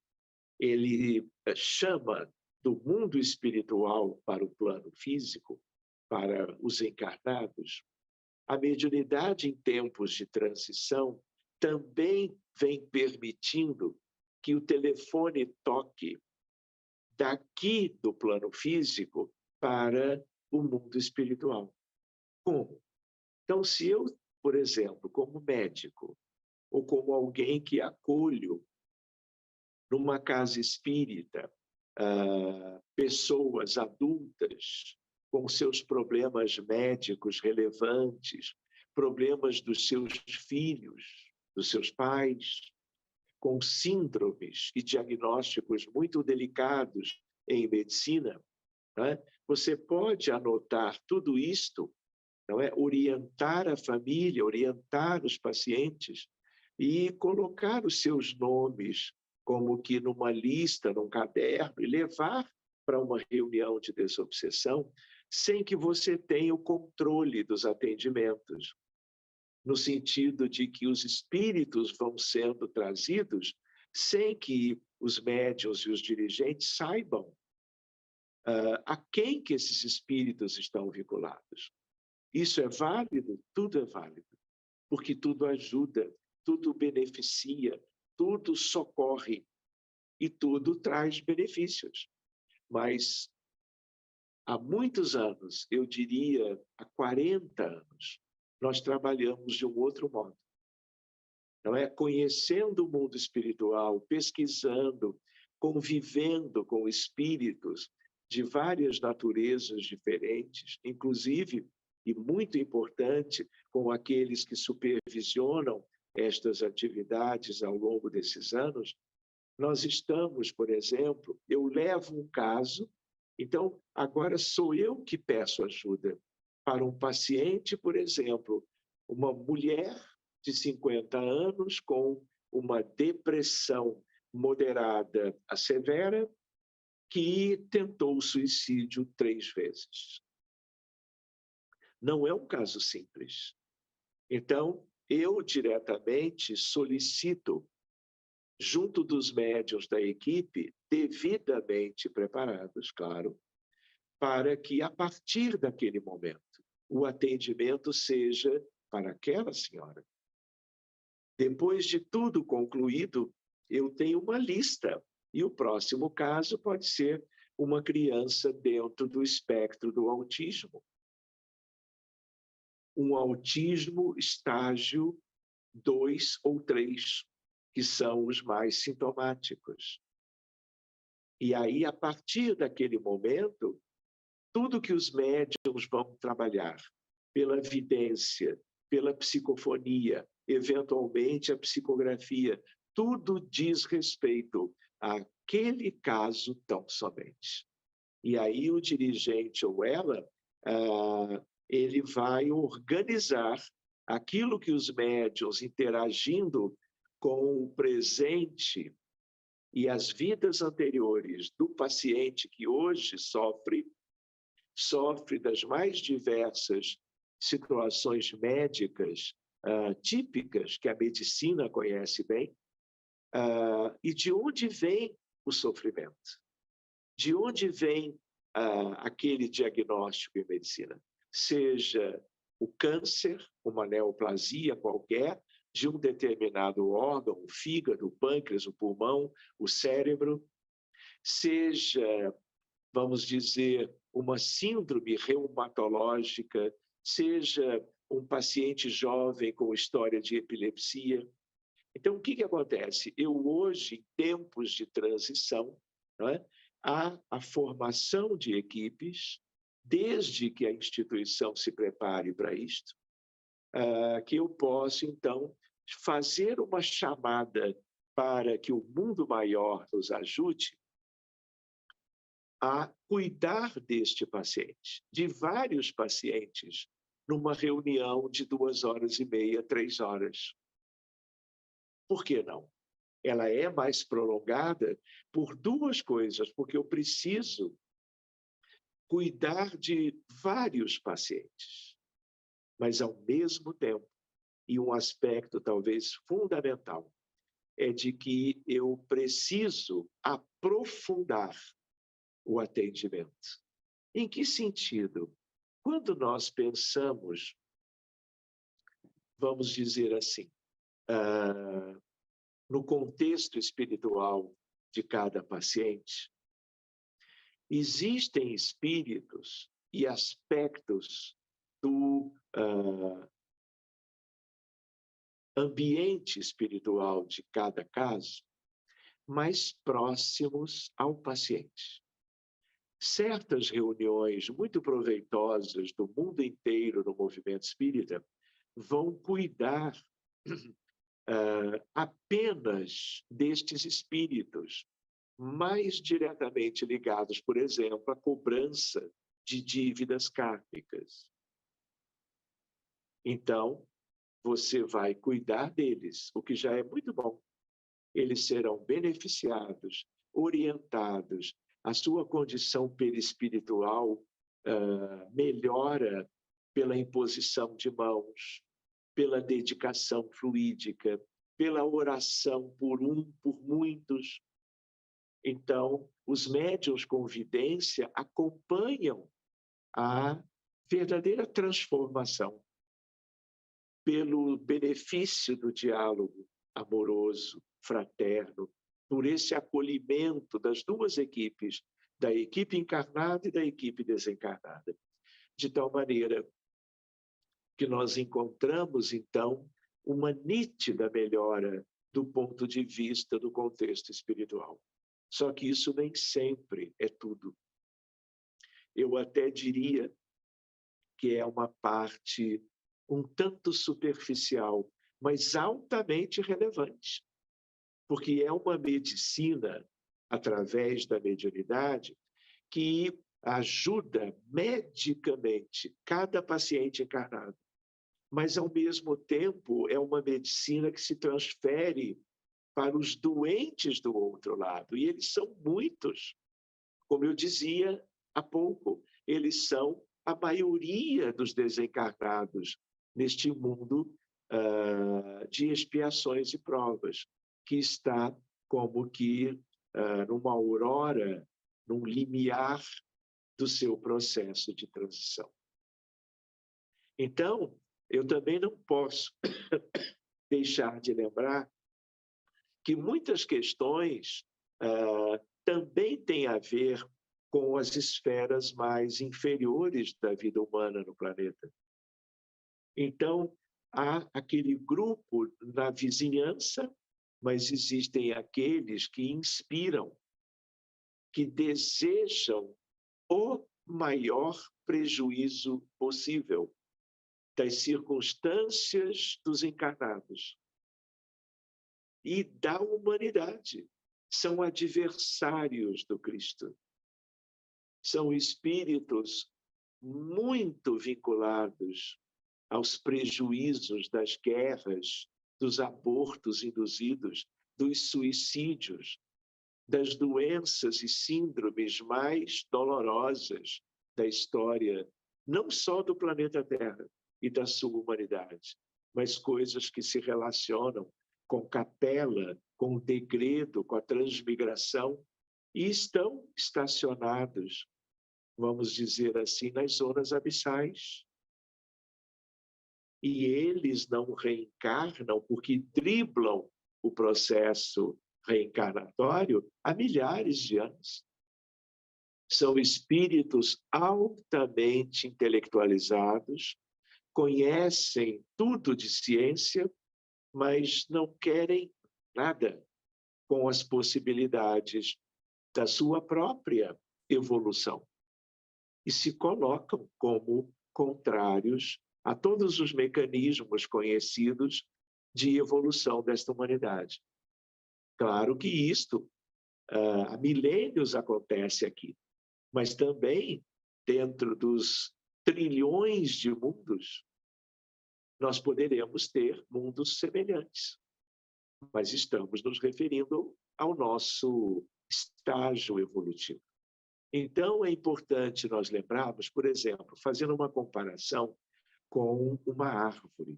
S2: ele chama do mundo espiritual para o plano físico, para os encarnados, a mediunidade em tempos de transição também vem permitindo que o telefone toque daqui do plano físico para o mundo espiritual. Como? Então, se eu, por exemplo, como médico, ou como alguém que acolho numa casa espírita, pessoas adultas com seus problemas médicos relevantes, problemas dos seus filhos, dos seus pais, com síndromes e diagnósticos muito delicados em medicina, não é? Você pode anotar tudo isto, não é? Orientar a família, orientar os pacientes e colocar os seus nomes como que numa lista, num caderno, e levar para uma reunião de desobsessão, sem que você tenha o controle dos atendimentos, no sentido de que os espíritos vão sendo trazidos sem que os médiuns e os dirigentes saibam a quem que esses espíritos estão vinculados. Isso é válido? Tudo é válido, porque tudo ajuda, tudo beneficia, tudo socorre e tudo traz benefícios. Mas há muitos anos, eu diria há 40 anos, nós trabalhamos de um outro modo. Não é? Conhecendo o mundo espiritual, pesquisando, convivendo com espíritos de várias naturezas diferentes, inclusive, e muito importante, com aqueles que supervisionam estas atividades ao longo desses anos, nós estamos, por exemplo, eu levo um caso, então agora sou eu que peço ajuda para um paciente, por exemplo, uma mulher de 50 anos com uma depressão moderada a severa que tentou o suicídio 3 vezes. Não é um caso simples. Então, eu diretamente solicito, junto dos médiuns da equipe, devidamente preparados, claro, para que, a partir daquele momento, o atendimento seja para aquela senhora. Depois de tudo concluído, eu tenho uma lista, e o próximo caso pode ser uma criança dentro do espectro do autismo. Um autismo estágio 2 ou 3, que são os mais sintomáticos. E aí, a partir daquele momento, tudo que os médiuns vão trabalhar, pela vidência, pela psicofonia, eventualmente a psicografia, tudo diz respeito àquele caso tão somente. E aí o dirigente ou ela, ele vai organizar aquilo que os médiuns, interagindo com o presente e as vidas anteriores do paciente que hoje sofre das mais diversas situações médicas típicas que a medicina conhece bem, e de onde vem o sofrimento? De onde vem aquele diagnóstico em medicina? Seja o câncer, uma neoplasia qualquer, de um determinado órgão, o fígado, o pâncreas, o pulmão, o cérebro, seja, vamos dizer, uma síndrome reumatológica, seja um paciente jovem com história de epilepsia. Então, o que acontece? Eu hoje, em tempos de transição, não é? Há a formação de equipes, desde que a instituição se prepare para isto, que eu posso, então, fazer uma chamada para que o mundo maior nos ajude a cuidar deste paciente, de vários pacientes, numa reunião de 2h30, 3 horas. Por que não? Ela é mais prolongada por 2 coisas, porque eu preciso cuidar de vários pacientes, mas ao mesmo tempo, e um aspecto talvez fundamental, é de que eu preciso aprofundar o atendimento. Em que sentido? Quando nós pensamos, vamos dizer assim, no contexto espiritual de cada paciente, existem espíritos e aspectos do ambiente espiritual de cada caso mais próximos ao paciente. Certas reuniões muito proveitosas do mundo inteiro no movimento espírita vão cuidar apenas destes espíritos, mais diretamente ligados, por exemplo, à cobrança de dívidas kármicas. Então, você vai cuidar deles, o que já é muito bom. Eles serão beneficiados, orientados, a sua condição perispiritual melhora pela imposição de mãos, pela dedicação fluídica, pela oração por muitos. Então, os médiuns com vidência acompanham a verdadeira transformação pelo benefício do diálogo amoroso, fraterno, por esse acolhimento das duas equipes, da equipe encarnada e da equipe desencarnada. De tal maneira que nós encontramos, então, uma nítida melhora do ponto de vista do contexto espiritual. Só que isso nem sempre é tudo. Eu até diria que é uma parte um tanto superficial, mas altamente relevante, porque é uma medicina, através da mediunidade, que ajuda medicamente cada paciente encarnado, mas, ao mesmo tempo, é uma medicina que se transfere para os doentes do outro lado, e eles são muitos. Como eu dizia há pouco, eles são a maioria dos desencarnados neste mundo de expiações e provas, que está como que numa aurora, num limiar do seu processo de transição. Então, eu também não posso deixar de lembrar que muitas questões também têm a ver com as esferas mais inferiores da vida humana no planeta. Então, há aquele grupo na vizinhança, mas existem aqueles que inspiram, que desejam o maior prejuízo possível das circunstâncias dos encarnados e da humanidade. São adversários do Cristo. São espíritos muito vinculados aos prejuízos das guerras, dos abortos induzidos, dos suicídios, das doenças e síndromes mais dolorosas da história, não só do planeta Terra e da sua humanidade, mas coisas que se relacionam com capela, com o degredo, com a transmigração, e estão estacionados, vamos dizer assim, nas zonas abissais. E eles não reencarnam porque driblam o processo reencarnatório há milhares de anos. São espíritos altamente intelectualizados, conhecem tudo de ciência, mas não querem nada com as possibilidades da sua própria evolução. E se colocam como contrários a todos os mecanismos conhecidos de evolução desta humanidade. Claro que isto há milênios acontece aqui, mas também dentro dos trilhões de mundos, nós poderemos ter mundos semelhantes, mas estamos nos referindo ao nosso estágio evolutivo. Então, é importante nós lembrarmos, por exemplo, fazendo uma comparação com uma árvore.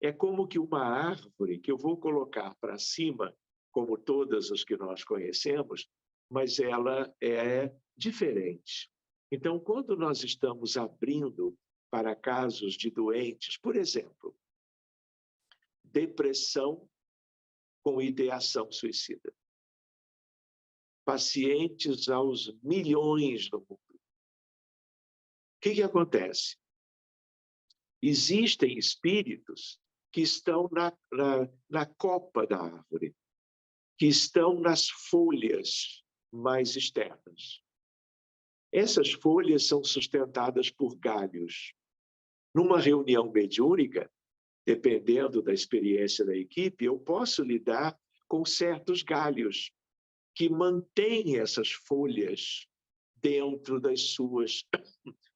S2: É como que uma árvore que eu vou colocar para cima, como todas as que nós conhecemos, mas ela é diferente. Então, quando nós estamos abrindo para casos de doentes, por exemplo, depressão com ideação suicida. Pacientes aos milhões no mundo. O que acontece? Existem espíritos que estão na copa da árvore, que estão nas folhas mais externas. Essas folhas são sustentadas por galhos. Numa reunião mediúnica, dependendo da experiência da equipe, eu posso lidar com certos galhos que mantêm essas folhas dentro das suas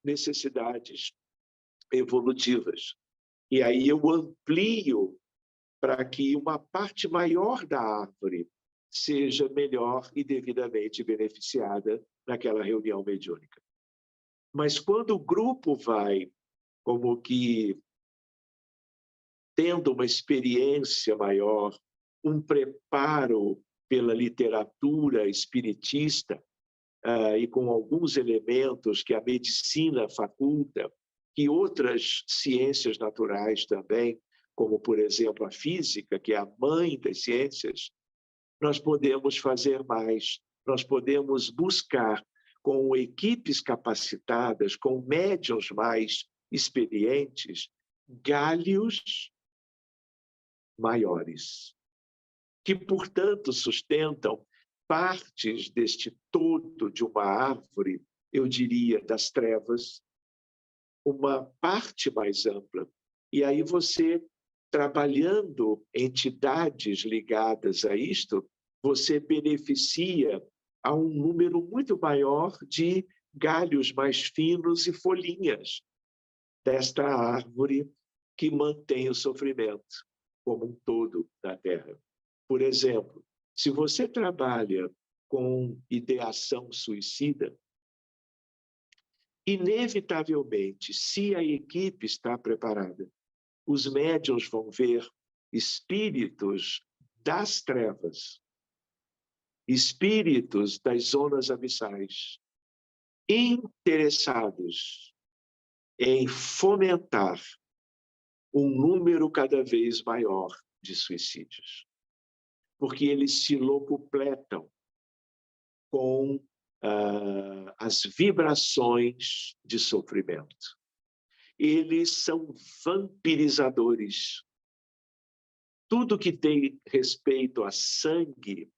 S2: necessidades evolutivas. E aí eu amplio para que uma parte maior da árvore seja melhor e devidamente beneficiada naquela reunião mediúnica. Mas quando o grupo vai como que tendo uma experiência maior, um preparo pela literatura espiritista, e com alguns elementos que a medicina faculta, que outras ciências naturais também, como, por exemplo, a física, que é a mãe das ciências, nós podemos fazer mais, nós podemos buscar, com equipes capacitadas, com médiuns mais experientes, galhos maiores, que, portanto, sustentam partes deste todo de uma árvore, eu diria, das trevas, uma parte mais ampla. E aí você, trabalhando entidades ligadas a isto, você beneficia a um número muito maior de galhos mais finos e folhinhas desta árvore que mantém o sofrimento como um todo na Terra. Por exemplo, se você trabalha com ideação suicida, inevitavelmente, se a equipe está preparada, os médiuns vão ver espíritos das trevas, espíritos das zonas abissais, interessados em fomentar um número cada vez maior de suicídios, porque eles se locupletam com as vibrações de sofrimento. Eles são vampirizadores. Tudo que tem respeito a sangue,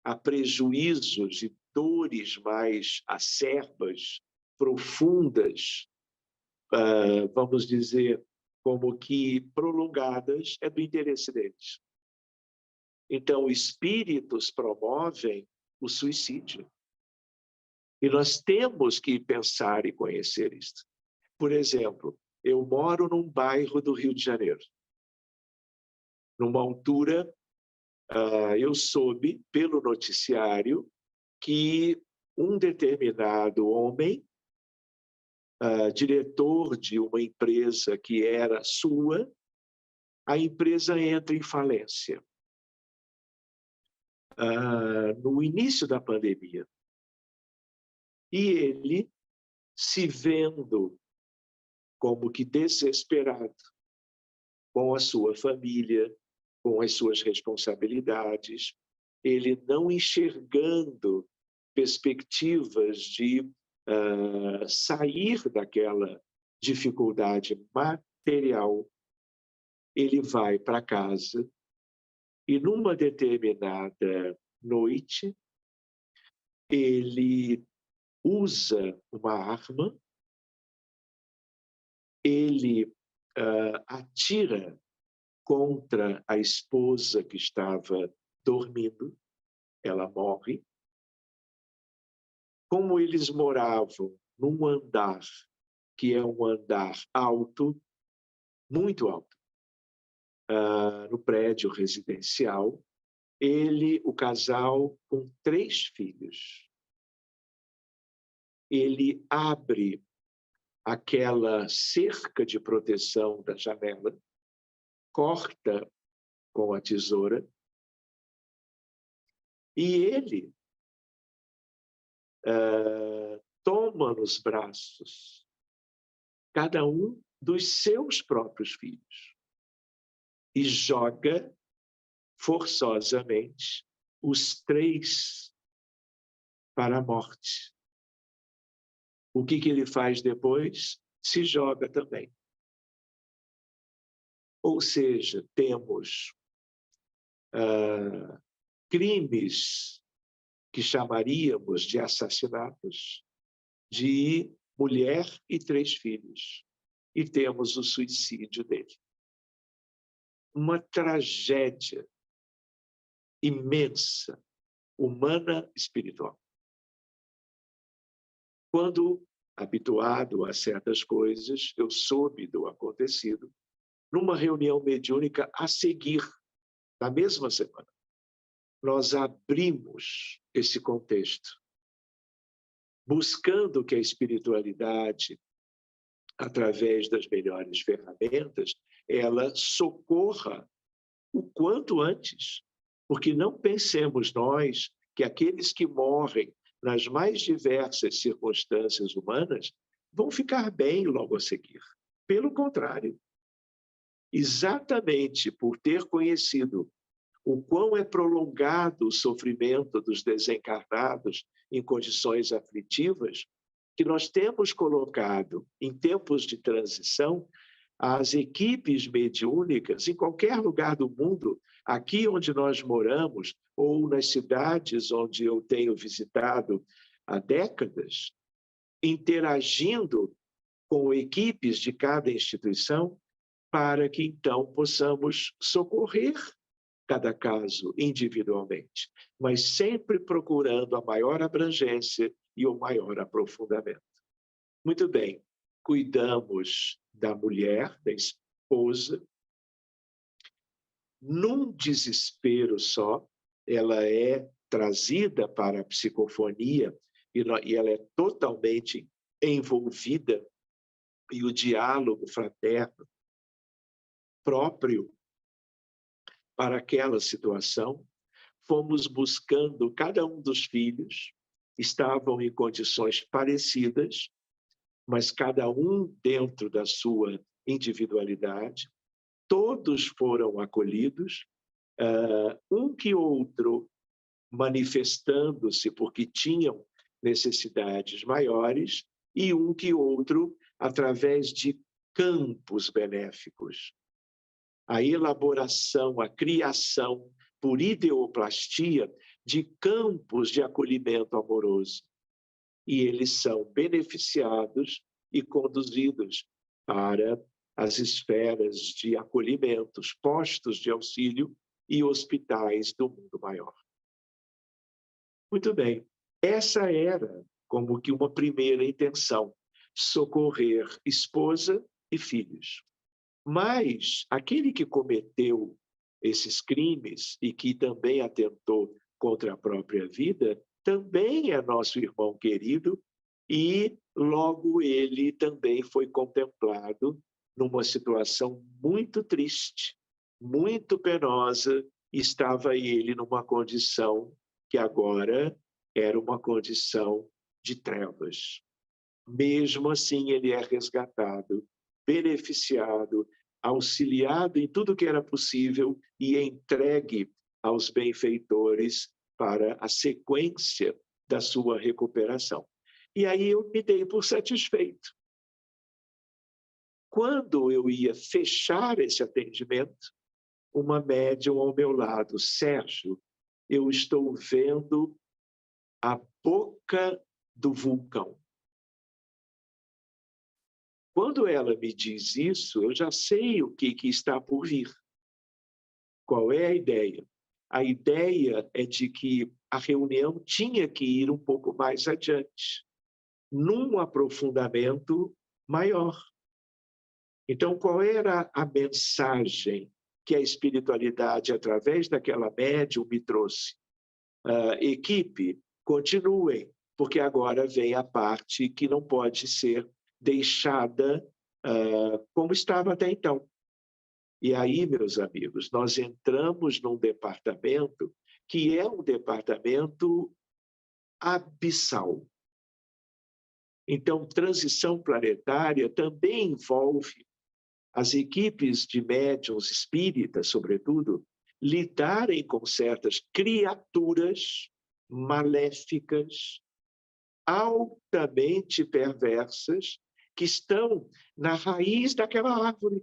S2: a prejuízos e dores mais acerbas, profundas, vamos dizer, como que prolongadas, é do interesse deles. Então, espíritos promovem o suicídio. E nós temos que pensar e conhecer isso. Por exemplo, eu moro num bairro do Rio de Janeiro. Numa altura, eu soube pelo noticiário que um determinado homem, diretor de uma empresa que era sua, a empresa entra em falência. No início da pandemia. E ele, se vendo como que desesperado com a sua família, com as suas responsabilidades, ele não enxergando perspectivas de sair daquela dificuldade material, ele vai para casa e, numa determinada noite, ele usa uma arma, ele atira contra a esposa que estava dormindo, ela morre. Como eles moravam num andar, que é um andar alto, muito alto, no prédio residencial, o casal com 3 filhos, ele abre aquela cerca de proteção da janela, corta com a tesoura, e ele toma nos braços cada um dos seus próprios filhos e joga forçosamente, os 3 para a morte. O que ele faz depois? Se joga também. Ou seja, temos crimes que chamaríamos de assassinatos de mulher e 3 filhos. E temos o suicídio dele. Uma tragédia imensa, humana, espiritual. Quando, habituado a certas coisas, eu soube do acontecido, numa reunião mediúnica a seguir, na mesma semana, nós abrimos esse contexto, buscando que a espiritualidade, através das melhores ferramentas, ela socorra o quanto antes. Porque não pensemos nós que aqueles que morrem nas mais diversas circunstâncias humanas vão ficar bem logo a seguir. Pelo contrário, exatamente por ter conhecido o quão é prolongado o sofrimento dos desencarnados em condições aflitivas, que nós temos colocado, em tempos de transição, as equipes mediúnicas, em qualquer lugar do mundo, aqui onde nós moramos, ou nas cidades onde eu tenho visitado há décadas, interagindo com equipes de cada instituição, para que, então, possamos socorrer cada caso individualmente, mas sempre procurando a maior abrangência e o maior aprofundamento. Muito bem, cuidamos da mulher, da esposa, num desespero só, ela é trazida para a psicofonia e ela é totalmente envolvida e o diálogo fraterno próprio para aquela situação. Fomos buscando cada um dos filhos, estavam em condições parecidas, mas cada um dentro da sua individualidade. Todos foram acolhidos, um que outro manifestando-se porque tinham necessidades maiores, e um que outro através de campos benéficos. A elaboração, a criação por ideoplastia de campos de acolhimento amoroso. E eles são beneficiados e conduzidos para as esferas de acolhimentos, postos de auxílio e hospitais do mundo maior. Muito bem, essa era como que uma primeira intenção, socorrer esposa e filhos. Mas aquele que cometeu esses crimes e que também atentou contra a própria vida, também é nosso irmão querido e logo ele também foi contemplado numa situação muito triste, muito penosa. Estava ele numa condição que agora era uma condição de trevas. Mesmo assim, ele é resgatado, beneficiado, auxiliado em tudo que era possível e entregue aos benfeitores para a sequência da sua recuperação. E aí eu me dei por satisfeito. Quando eu ia fechar esse atendimento, uma médium ao meu lado, Sérgio, eu estou vendo a boca do vulcão. Quando ela me diz isso, eu já sei o que está por vir. Qual é a ideia? A ideia é de que a reunião tinha que ir um pouco mais adiante, num aprofundamento maior. Então, qual era a mensagem que a espiritualidade, através daquela médium, me trouxe? Equipe, continuem, porque agora vem a parte que não pode ser deixada como estava até então. E aí, meus amigos, nós entramos num departamento que é um departamento abissal. Então, transição planetária também envolve as equipes de médiuns espíritas, sobretudo, lidarem com certas criaturas maléficas, altamente perversas, que estão na raiz daquela árvore.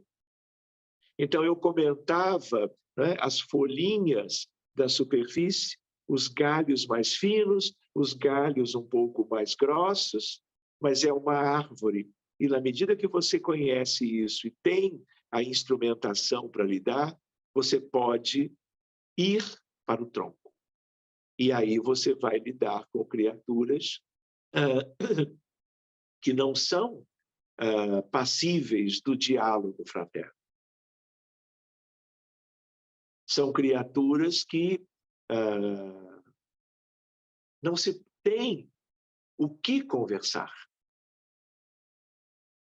S2: Então, eu comentava, né, as folhinhas da superfície, os galhos mais finos, os galhos um pouco mais grossos, mas é uma árvore. E na medida que você conhece isso e tem a instrumentação para lidar, você pode ir para o tronco. E aí você vai lidar com criaturas que não são passíveis do diálogo fraterno. São criaturas que não se tem o que conversar,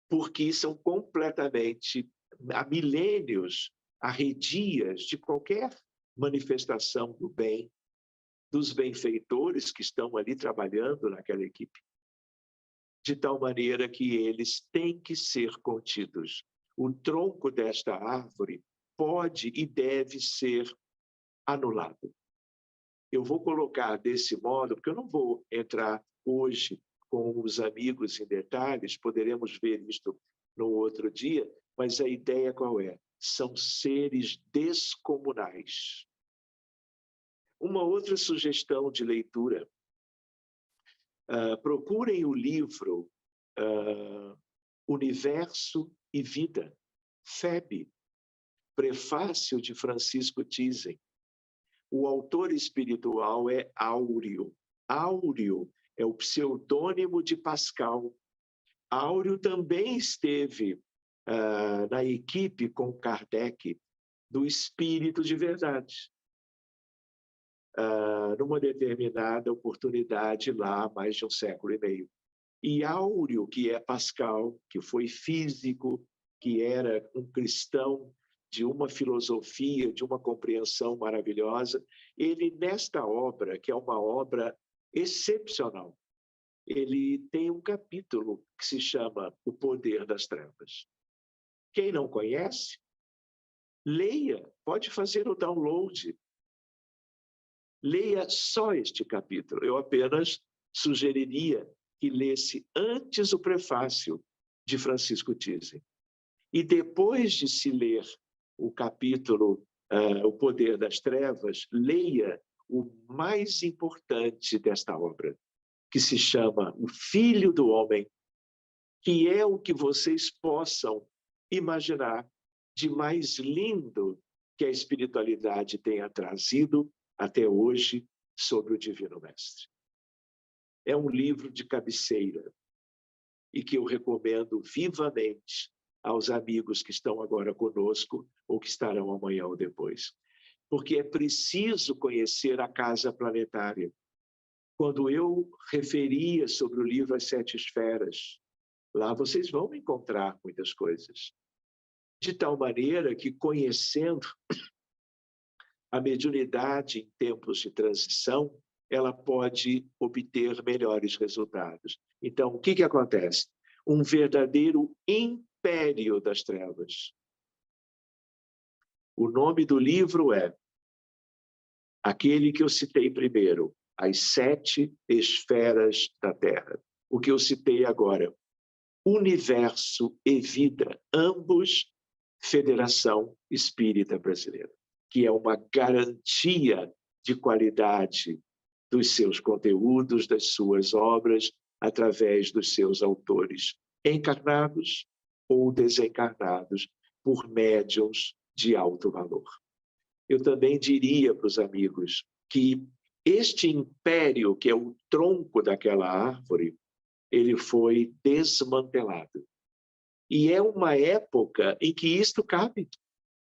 S2: porque são completamente, há milênios, arredias de qualquer manifestação do bem, dos benfeitores que estão ali trabalhando naquela equipe, de tal maneira que eles têm que ser contidos. O tronco desta árvore pode e deve ser anulado. Eu vou colocar desse modo, porque eu não vou entrar hoje com os amigos em detalhes, poderemos ver isto no outro dia, mas a ideia qual é? São seres descomunais. Uma outra sugestão de leitura. Procurem o livro Universo e Vida, FEB, prefácio de Francisco Thyssen. O autor espiritual é Áureo. Áureo é o pseudônimo de Pascal. Áureo também esteve na equipe com Kardec do Espírito de Verdade. Numa determinada oportunidade lá há mais de um século e meio. E Áureo, que é Pascal, que foi físico, que era um cristão de uma filosofia, de uma compreensão maravilhosa, ele, nesta obra, que é uma obra excepcional, ele tem um capítulo que se chama O Poder das Trevas. Quem não conhece, leia, pode fazer o download. Leia só este capítulo. Eu apenas sugeriria que lesse antes o prefácio de Francisco Thyssen. E depois de se ler o capítulo O Poder das Trevas, leia o mais importante desta obra, que se chama O Filho do Homem, que é o que vocês possam imaginar de mais lindo que a espiritualidade tenha trazido até hoje sobre o Divino Mestre. É um livro de cabeceira e que eu recomendo vivamente aos amigos que estão agora conosco ou que estarão amanhã ou depois. Porque é preciso conhecer a casa planetária. Quando eu referia sobre o livro As Sete Esferas, lá vocês vão encontrar muitas coisas. De tal maneira que, conhecendo a mediunidade em tempos de transição, ela pode obter melhores resultados. Então, o que acontece? Um verdadeiro império das trevas. O nome do livro é aquele que eu citei primeiro, As Sete Esferas da Terra. O que eu citei agora, Universo e Vida, ambos Federação Espírita Brasileira, que é uma garantia de qualidade dos seus conteúdos, das suas obras, através dos seus autores encarnados ou desencarnados por médiuns de alto valor. Eu também diria para os amigos que este império, que é o tronco daquela árvore, ele foi desmantelado. E é uma época em que isto cabe,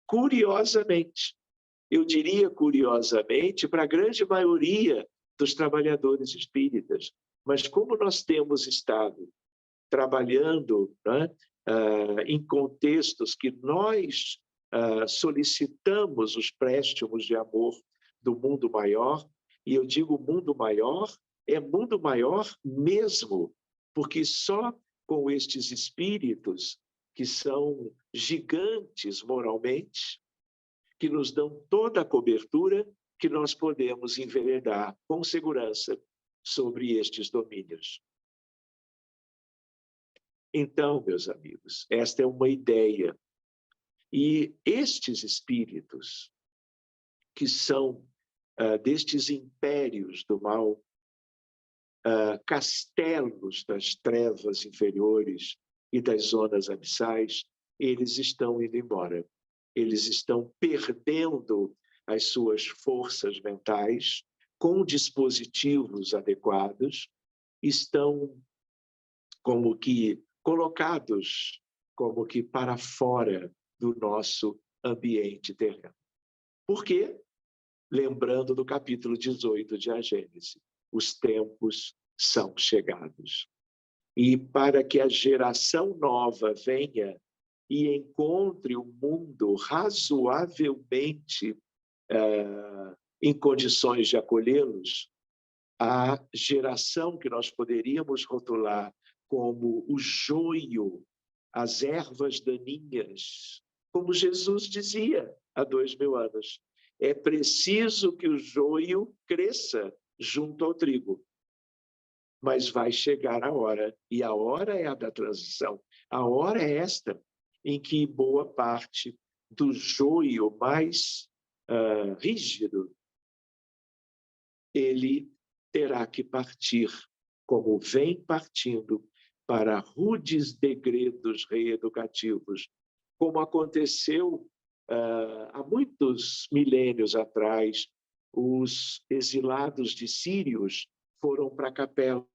S2: curiosamente. Eu diria curiosamente para a grande maioria dos trabalhadores espíritas. Mas como nós temos estado trabalhando, né, em contextos que nós solicitamos os préstimos de amor do mundo maior, e eu digo mundo maior, é mundo maior mesmo, porque só com estes espíritos que são gigantes moralmente, que nos dão toda a cobertura que nós podemos enveredar com segurança sobre estes domínios. Então, meus amigos, esta é uma ideia. E estes espíritos, que são destes impérios do mal, castelos das trevas inferiores e das zonas abissais, eles estão indo embora. Eles estão perdendo as suas forças mentais com dispositivos adequados, estão como que colocados como que para fora do nosso ambiente terreno. Por quê? Lembrando do capítulo 18 de A Gênese, os tempos são chegados. E para que a geração nova venha e encontre um mundo razoavelmente em condições de acolhê-los, a geração que nós poderíamos rotular como o joio, as ervas daninhas, como Jesus dizia há 2000 anos. É preciso que o joio cresça junto ao trigo. Mas vai chegar a hora, e a hora é a da transição. A hora é esta em que boa parte do joio mais rígido, ele terá que partir, como vem partindo, para rudes degredos reeducativos, como aconteceu há muitos milênios atrás. Os exilados de Sírios foram para a capela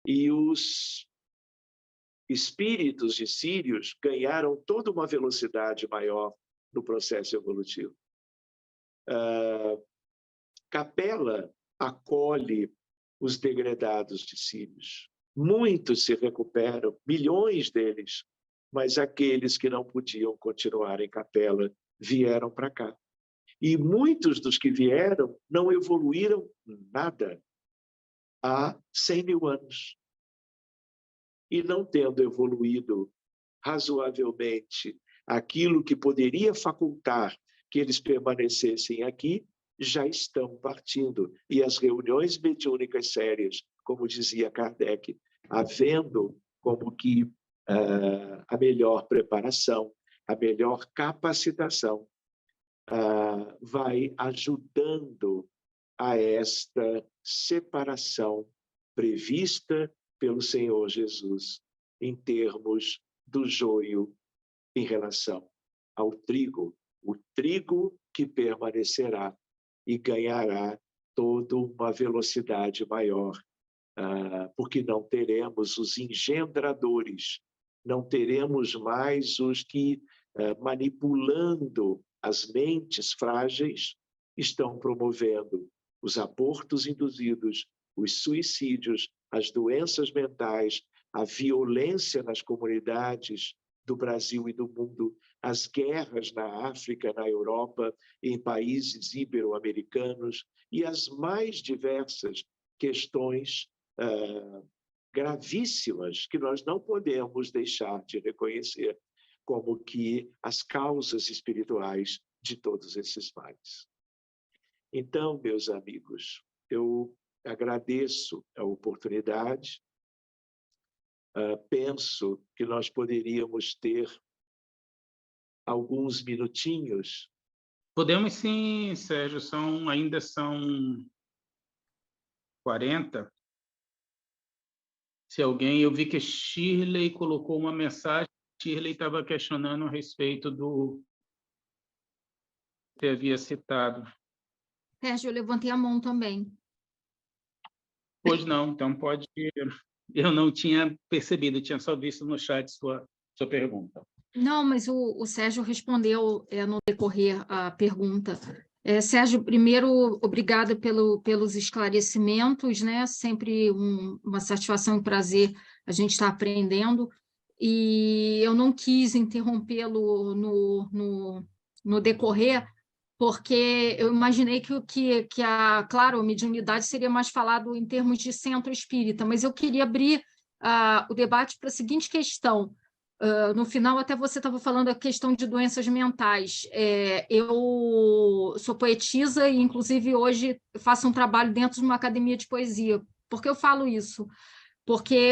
S2: e os espíritos de Sírios ganharam toda uma velocidade maior no processo evolutivo. Capela acolhe os degredados de Sírios. Muitos se recuperam, milhões deles, mas aqueles que não podiam continuar em Capela vieram para cá. E muitos dos que vieram não evoluíram nada há 100 mil anos. E não tendo evoluído razoavelmente aquilo que poderia facultar que eles permanecessem aqui, já estão partindo. E as reuniões mediúnicas sérias, como dizia Kardec, havendo como que a melhor preparação, a melhor capacitação, vai ajudando a esta separação prevista pelo Senhor Jesus em termos do joio em relação ao trigo, o trigo que permanecerá e ganhará toda uma velocidade maior, porque não teremos os engendradores, não teremos mais os que, manipulando as mentes frágeis, estão promovendo os abortos induzidos, os suicídios, as doenças mentais, a violência nas comunidades do Brasil e do mundo, as guerras na África, na Europa, em países ibero-americanos e as mais diversas questões gravíssimas que nós não podemos deixar de reconhecer como que as causas espirituais de todos esses males. Então, meus amigos, eu agradeço a oportunidade, penso que nós poderíamos ter alguns minutinhos.
S1: Podemos sim, Sérgio, ainda são 40. Se alguém, eu vi que Shirley colocou uma mensagem, Shirley estava questionando a respeito do que havia citado.
S4: Sérgio, eu levantei a mão também.
S1: Pois não, então pode... Eu não tinha percebido, tinha só visto no chat sua pergunta.
S4: Não, mas o Sérgio respondeu no decorrer a pergunta. Sérgio, primeiro, obrigada pelos esclarecimentos, né? Sempre uma satisfação e prazer a gente estar aprendendo. E eu não quis interrompê-lo no decorrer, porque eu imaginei claro, a mediunidade seria mais falado em termos de centro espírita, mas eu queria abrir o debate para a seguinte questão. no final, até você estava falando a questão de doenças mentais. Eu sou poetisa e, inclusive, hoje faço um trabalho dentro de uma academia de poesia. Por que eu falo isso? Porque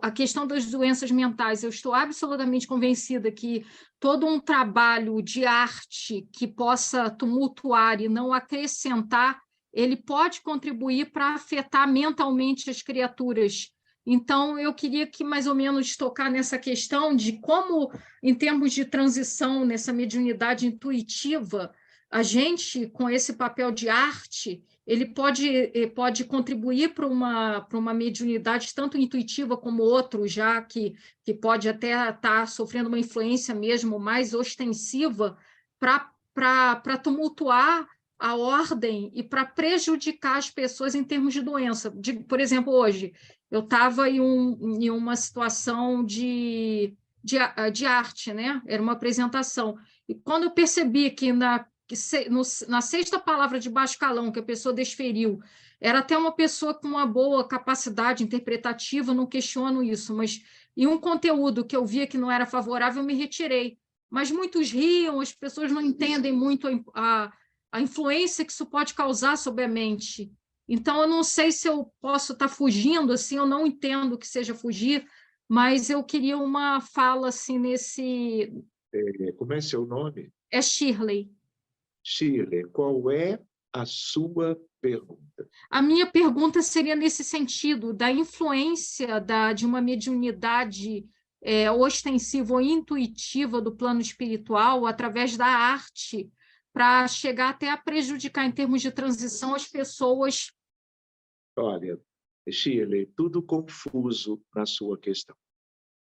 S4: a questão das doenças mentais, eu estou absolutamente convencida que todo um trabalho de arte que possa tumultuar e não acrescentar, ele pode contribuir para afetar mentalmente as criaturas. Então, eu queria que mais ou menos tocar nessa questão de como, em termos de transição, nessa mediunidade intuitiva, a gente, com esse papel de arte, ele pode contribuir para uma mediunidade tanto intuitiva como outro, já que pode até estar sofrendo uma influência mesmo mais ostensiva para tumultuar a ordem e para prejudicar as pessoas em termos de doença. Por exemplo, hoje, eu estava em uma situação de arte, né? Era uma apresentação. E quando eu percebi que na sexta palavra de baixo calão que a pessoa desferiu, era até uma pessoa com uma boa capacidade interpretativa, não questiono isso, mas em um conteúdo que eu via que não era favorável, eu me retirei. Mas muitos riam, as pessoas não entendem muito a influência que isso pode causar sobre a mente. Então, eu não sei se eu posso estar fugindo, assim, eu não entendo que seja fugir, mas eu queria uma fala assim nesse...
S2: Como é seu nome?
S4: É Shirley.
S2: Shirley, qual é a sua pergunta?
S4: A minha pergunta seria nesse sentido, da influência de uma mediunidade ostensiva ou intuitiva do plano espiritual através da arte, para chegar até a prejudicar, em termos de transição, as pessoas.
S2: Olha, Shirley, tudo confuso na sua questão.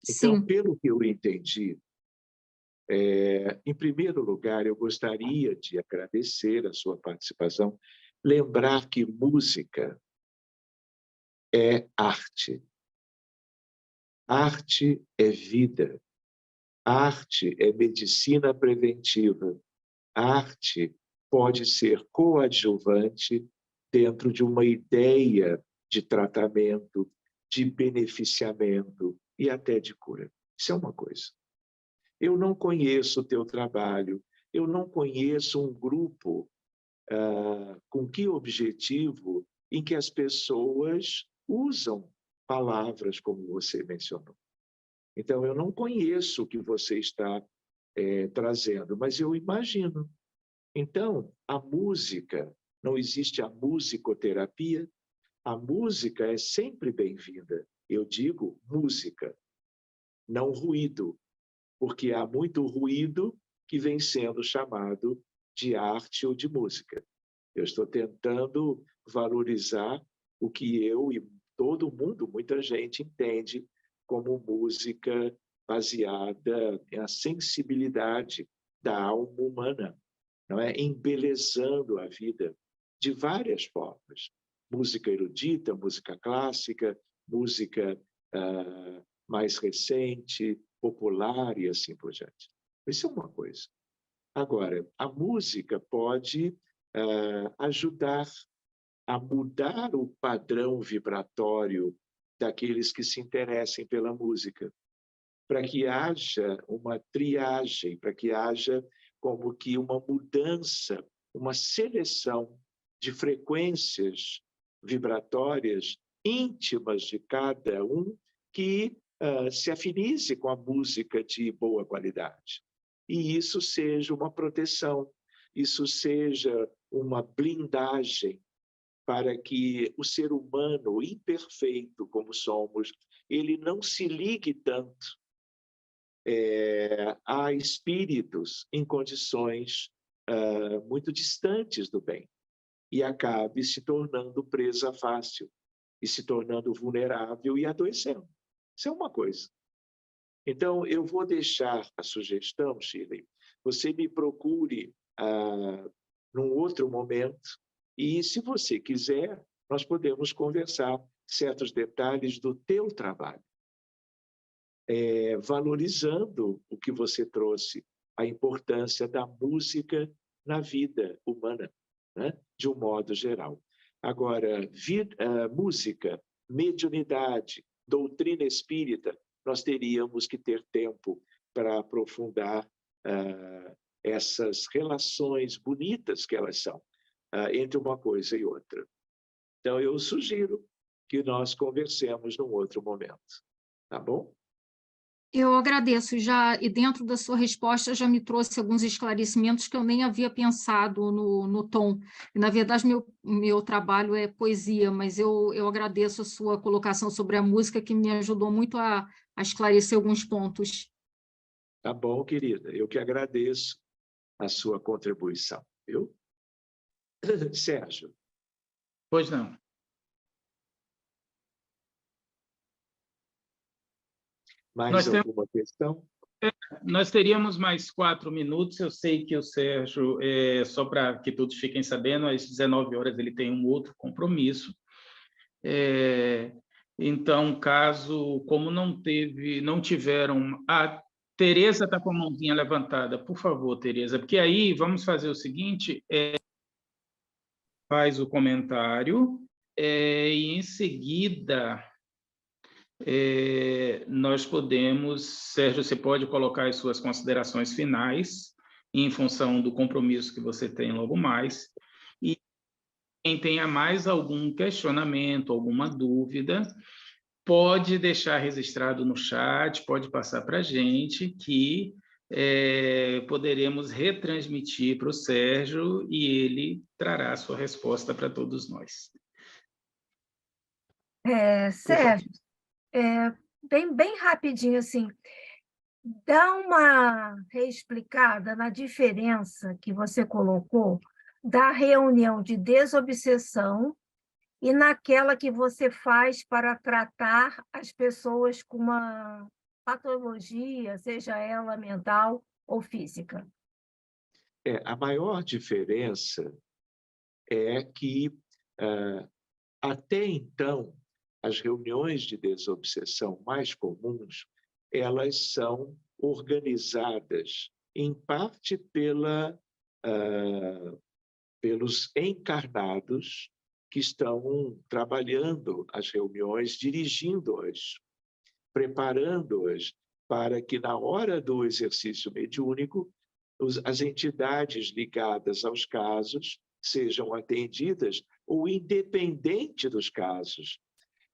S2: Então,
S4: Sim.
S2: pelo que eu entendi, em primeiro lugar, eu gostaria de agradecer a sua participação, lembrar que música é arte. Arte é vida. Arte é medicina preventiva. Arte pode ser coadjuvante dentro de uma ideia de tratamento, de beneficiamento e até de cura. Isso é uma coisa. Eu não conheço o teu trabalho, eu não conheço um grupo com que objetivo em que as pessoas usam palavras como você mencionou. Então, eu não conheço o que você está trazendo, mas eu imagino. Então, a música, não existe a musicoterapia, a música é sempre bem-vinda. Eu digo música, não ruído, porque há muito ruído que vem sendo chamado de arte ou de música. Eu estou tentando valorizar o que eu e todo mundo, muita gente, entende como música baseada na sensibilidade da alma humana, não é? Embelezando a vida de várias formas. Música erudita, música clássica, música mais recente, popular e assim por diante. Isso é uma coisa. Agora, a música pode ajudar a mudar o padrão vibratório daqueles que se interessem pela música, para que haja uma triagem, para que haja como que uma mudança, uma seleção de frequências vibratórias íntimas de cada um que se afinize com a música de boa qualidade. E isso seja uma proteção, isso seja uma blindagem para que o ser humano, imperfeito como somos, ele não se ligue tanto a espíritos em condições muito distantes do bem e acabe se tornando presa fácil e se tornando vulnerável e adoecendo. Isso é uma coisa. Então, eu vou deixar a sugestão, Shirley, você me procure num outro momento e, se você quiser, nós podemos conversar certos detalhes do teu trabalho, valorizando o que você trouxe, a importância da música na vida humana, né? De um modo geral. Agora, música, mediunidade, doutrina espírita, nós teríamos que ter tempo para aprofundar essas relações bonitas que elas são entre uma coisa e outra. Então, eu sugiro que nós conversemos num outro momento. Tá bom?
S4: Eu agradeço já, e dentro da sua resposta já me trouxe alguns esclarecimentos que eu nem havia pensado no tom. E, na verdade, meu trabalho é poesia, mas eu agradeço a sua colocação sobre a música, que me ajudou muito a esclarecer alguns pontos.
S2: Tá bom, querida. Eu que agradeço a sua contribuição, viu? Sérgio.
S1: Pois não.
S2: Mais alguma questão?
S1: Nós teríamos mais 4 minutos. Eu sei que o Sérgio, só para que todos fiquem sabendo, às 19 horas ele tem um outro compromisso. Então, como não tiveram... A Tereza está com a mãozinha levantada. Por favor, Tereza, porque aí vamos fazer o seguinte, faz o comentário, e em seguida... nós podemos, Sérgio, você pode colocar as suas considerações finais em função do compromisso que você tem logo mais, e quem tenha mais algum questionamento, alguma dúvida, pode deixar registrado no chat, pode passar para a gente, que poderemos retransmitir para o Sérgio e ele trará a sua resposta para todos nós.
S5: Sérgio, bem rapidinho, assim, dá uma reexplicada na diferença que você colocou da reunião de desobsessão e naquela que você faz para tratar as pessoas com uma patologia, seja ela mental ou física.
S2: A maior diferença é que, até então, as reuniões de desobsessão mais comuns, elas são organizadas, em parte, pelos encarnados que estão trabalhando as reuniões, dirigindo-as, preparando-as para que, na hora do exercício mediúnico, as entidades ligadas aos casos sejam atendidas, ou independente dos casos.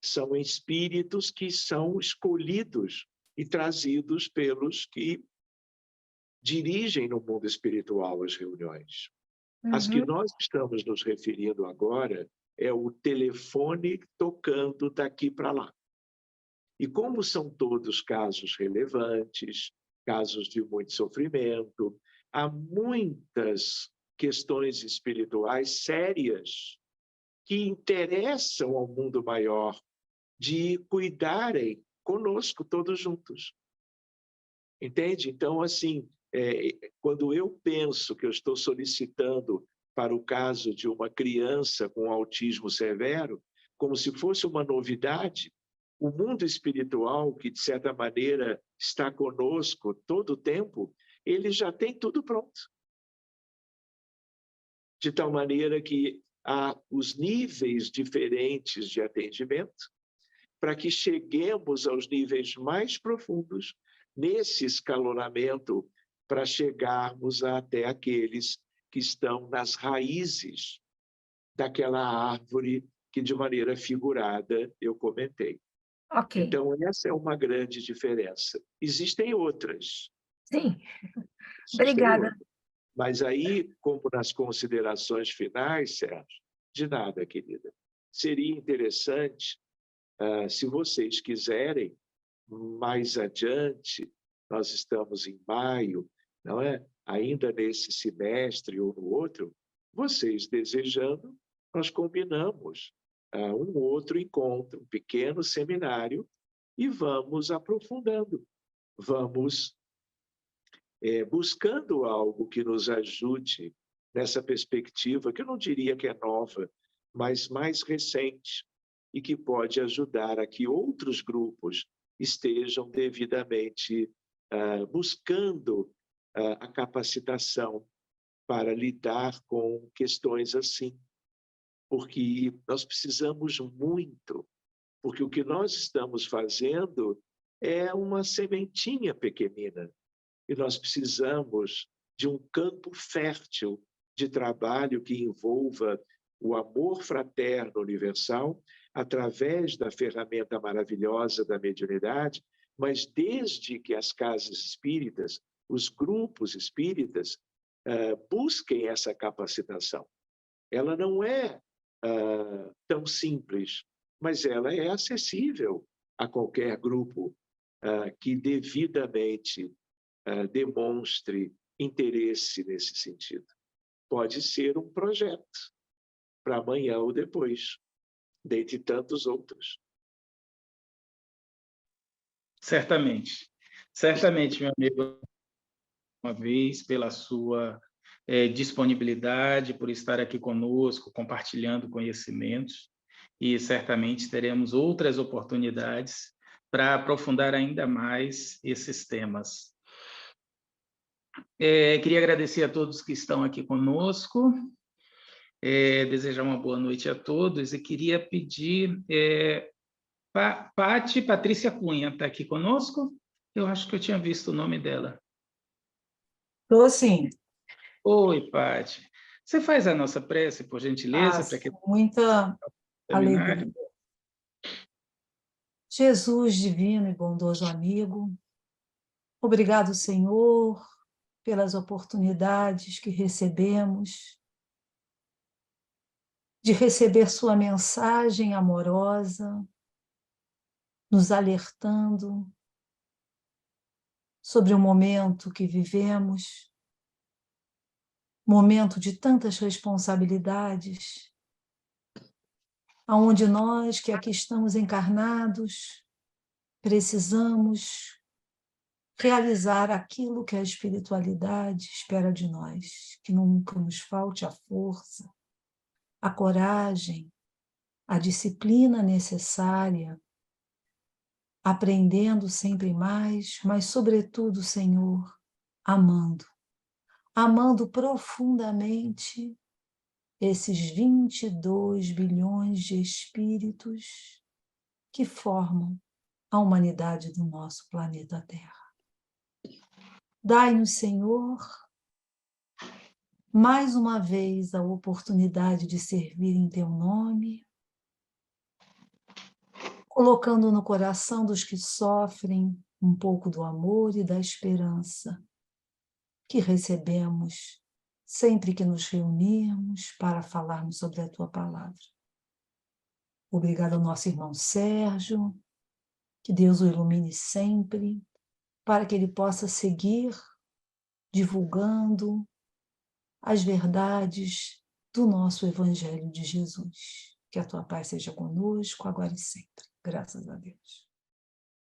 S2: São espíritos que são escolhidos e trazidos pelos que dirigem no mundo espiritual as reuniões. As que nós estamos nos referindo agora é o telefone tocando daqui para lá. E como são todos casos relevantes, casos de muito sofrimento, há muitas questões espirituais sérias que interessam ao mundo maior de cuidarem conosco todos juntos. Entende? Então, assim, quando eu penso que eu estou solicitando para o caso de uma criança com autismo severo, como se fosse uma novidade, o mundo espiritual, que de certa maneira está conosco todo o tempo, ele já tem tudo pronto. De tal maneira que há os níveis diferentes de atendimento, para que cheguemos aos níveis mais profundos nesse escalonamento, para chegarmos até aqueles que estão nas raízes daquela árvore que, de maneira figurada, eu comentei.
S5: Ok.
S2: Então, essa é uma grande diferença. Existem outras.
S5: Sim. Obrigada.
S2: Mas aí, como nas considerações finais, Sérgio, de nada, querida. Seria interessante, se vocês quiserem, mais adiante, nós estamos em maio, não é? Ainda nesse semestre ou no outro, vocês desejando, nós combinamos um outro encontro, um pequeno seminário, e vamos aprofundando, vamos buscando algo que nos ajude nessa perspectiva, que eu não diria que é nova, mas mais recente, e que pode ajudar a que outros grupos estejam devidamente buscando a capacitação para lidar com questões assim. Porque nós precisamos muito, porque o que nós estamos fazendo é uma sementinha pequenina. E nós precisamos de um campo fértil de trabalho que envolva o amor fraterno universal, através da ferramenta maravilhosa da mediunidade, mas desde que as casas espíritas, os grupos espíritas, busquem essa capacitação. Ela não é tão simples, mas ela é acessível a qualquer grupo que devidamente demonstre interesse nesse sentido. Pode ser um projeto para amanhã ou depois, dentre tantos outros.
S1: Certamente. Certamente, meu amigo, uma vez, pela sua disponibilidade, por estar aqui conosco, compartilhando conhecimentos, e certamente teremos outras oportunidades para aprofundar ainda mais esses temas. Queria agradecer a todos que estão aqui conosco, desejar uma boa noite a todos, e queria pedir... Patrícia Cunha está aqui conosco? Eu acho que eu tinha visto o nome dela.
S6: Estou sim.
S1: Oi, Pati. Você faz a nossa prece, por gentileza? Para que...
S6: muita alegria. Jesus, divino e bondoso amigo, obrigado, Senhor, pelas oportunidades que recebemos de receber sua mensagem amorosa, nos alertando sobre o momento que vivemos, momento de tantas responsabilidades, aonde nós que aqui estamos encarnados precisamos realizar aquilo que a espiritualidade espera de nós, que nunca nos falte a força, a coragem, a disciplina necessária, aprendendo sempre mais, mas, sobretudo, Senhor, amando profundamente esses 22 bilhões de espíritos que formam a humanidade do nosso planeta Terra. Dai-nos, Senhor, mais uma vez a oportunidade de servir em Teu nome, colocando no coração dos que sofrem um pouco do amor e da esperança que recebemos sempre que nos reunirmos para falarmos sobre a Tua palavra. Obrigado ao nosso irmão Sérgio, que Deus o ilumine sempre, para que ele possa seguir divulgando as verdades do nosso Evangelho de Jesus. Que a Tua paz seja conosco, agora e sempre. Graças a Deus.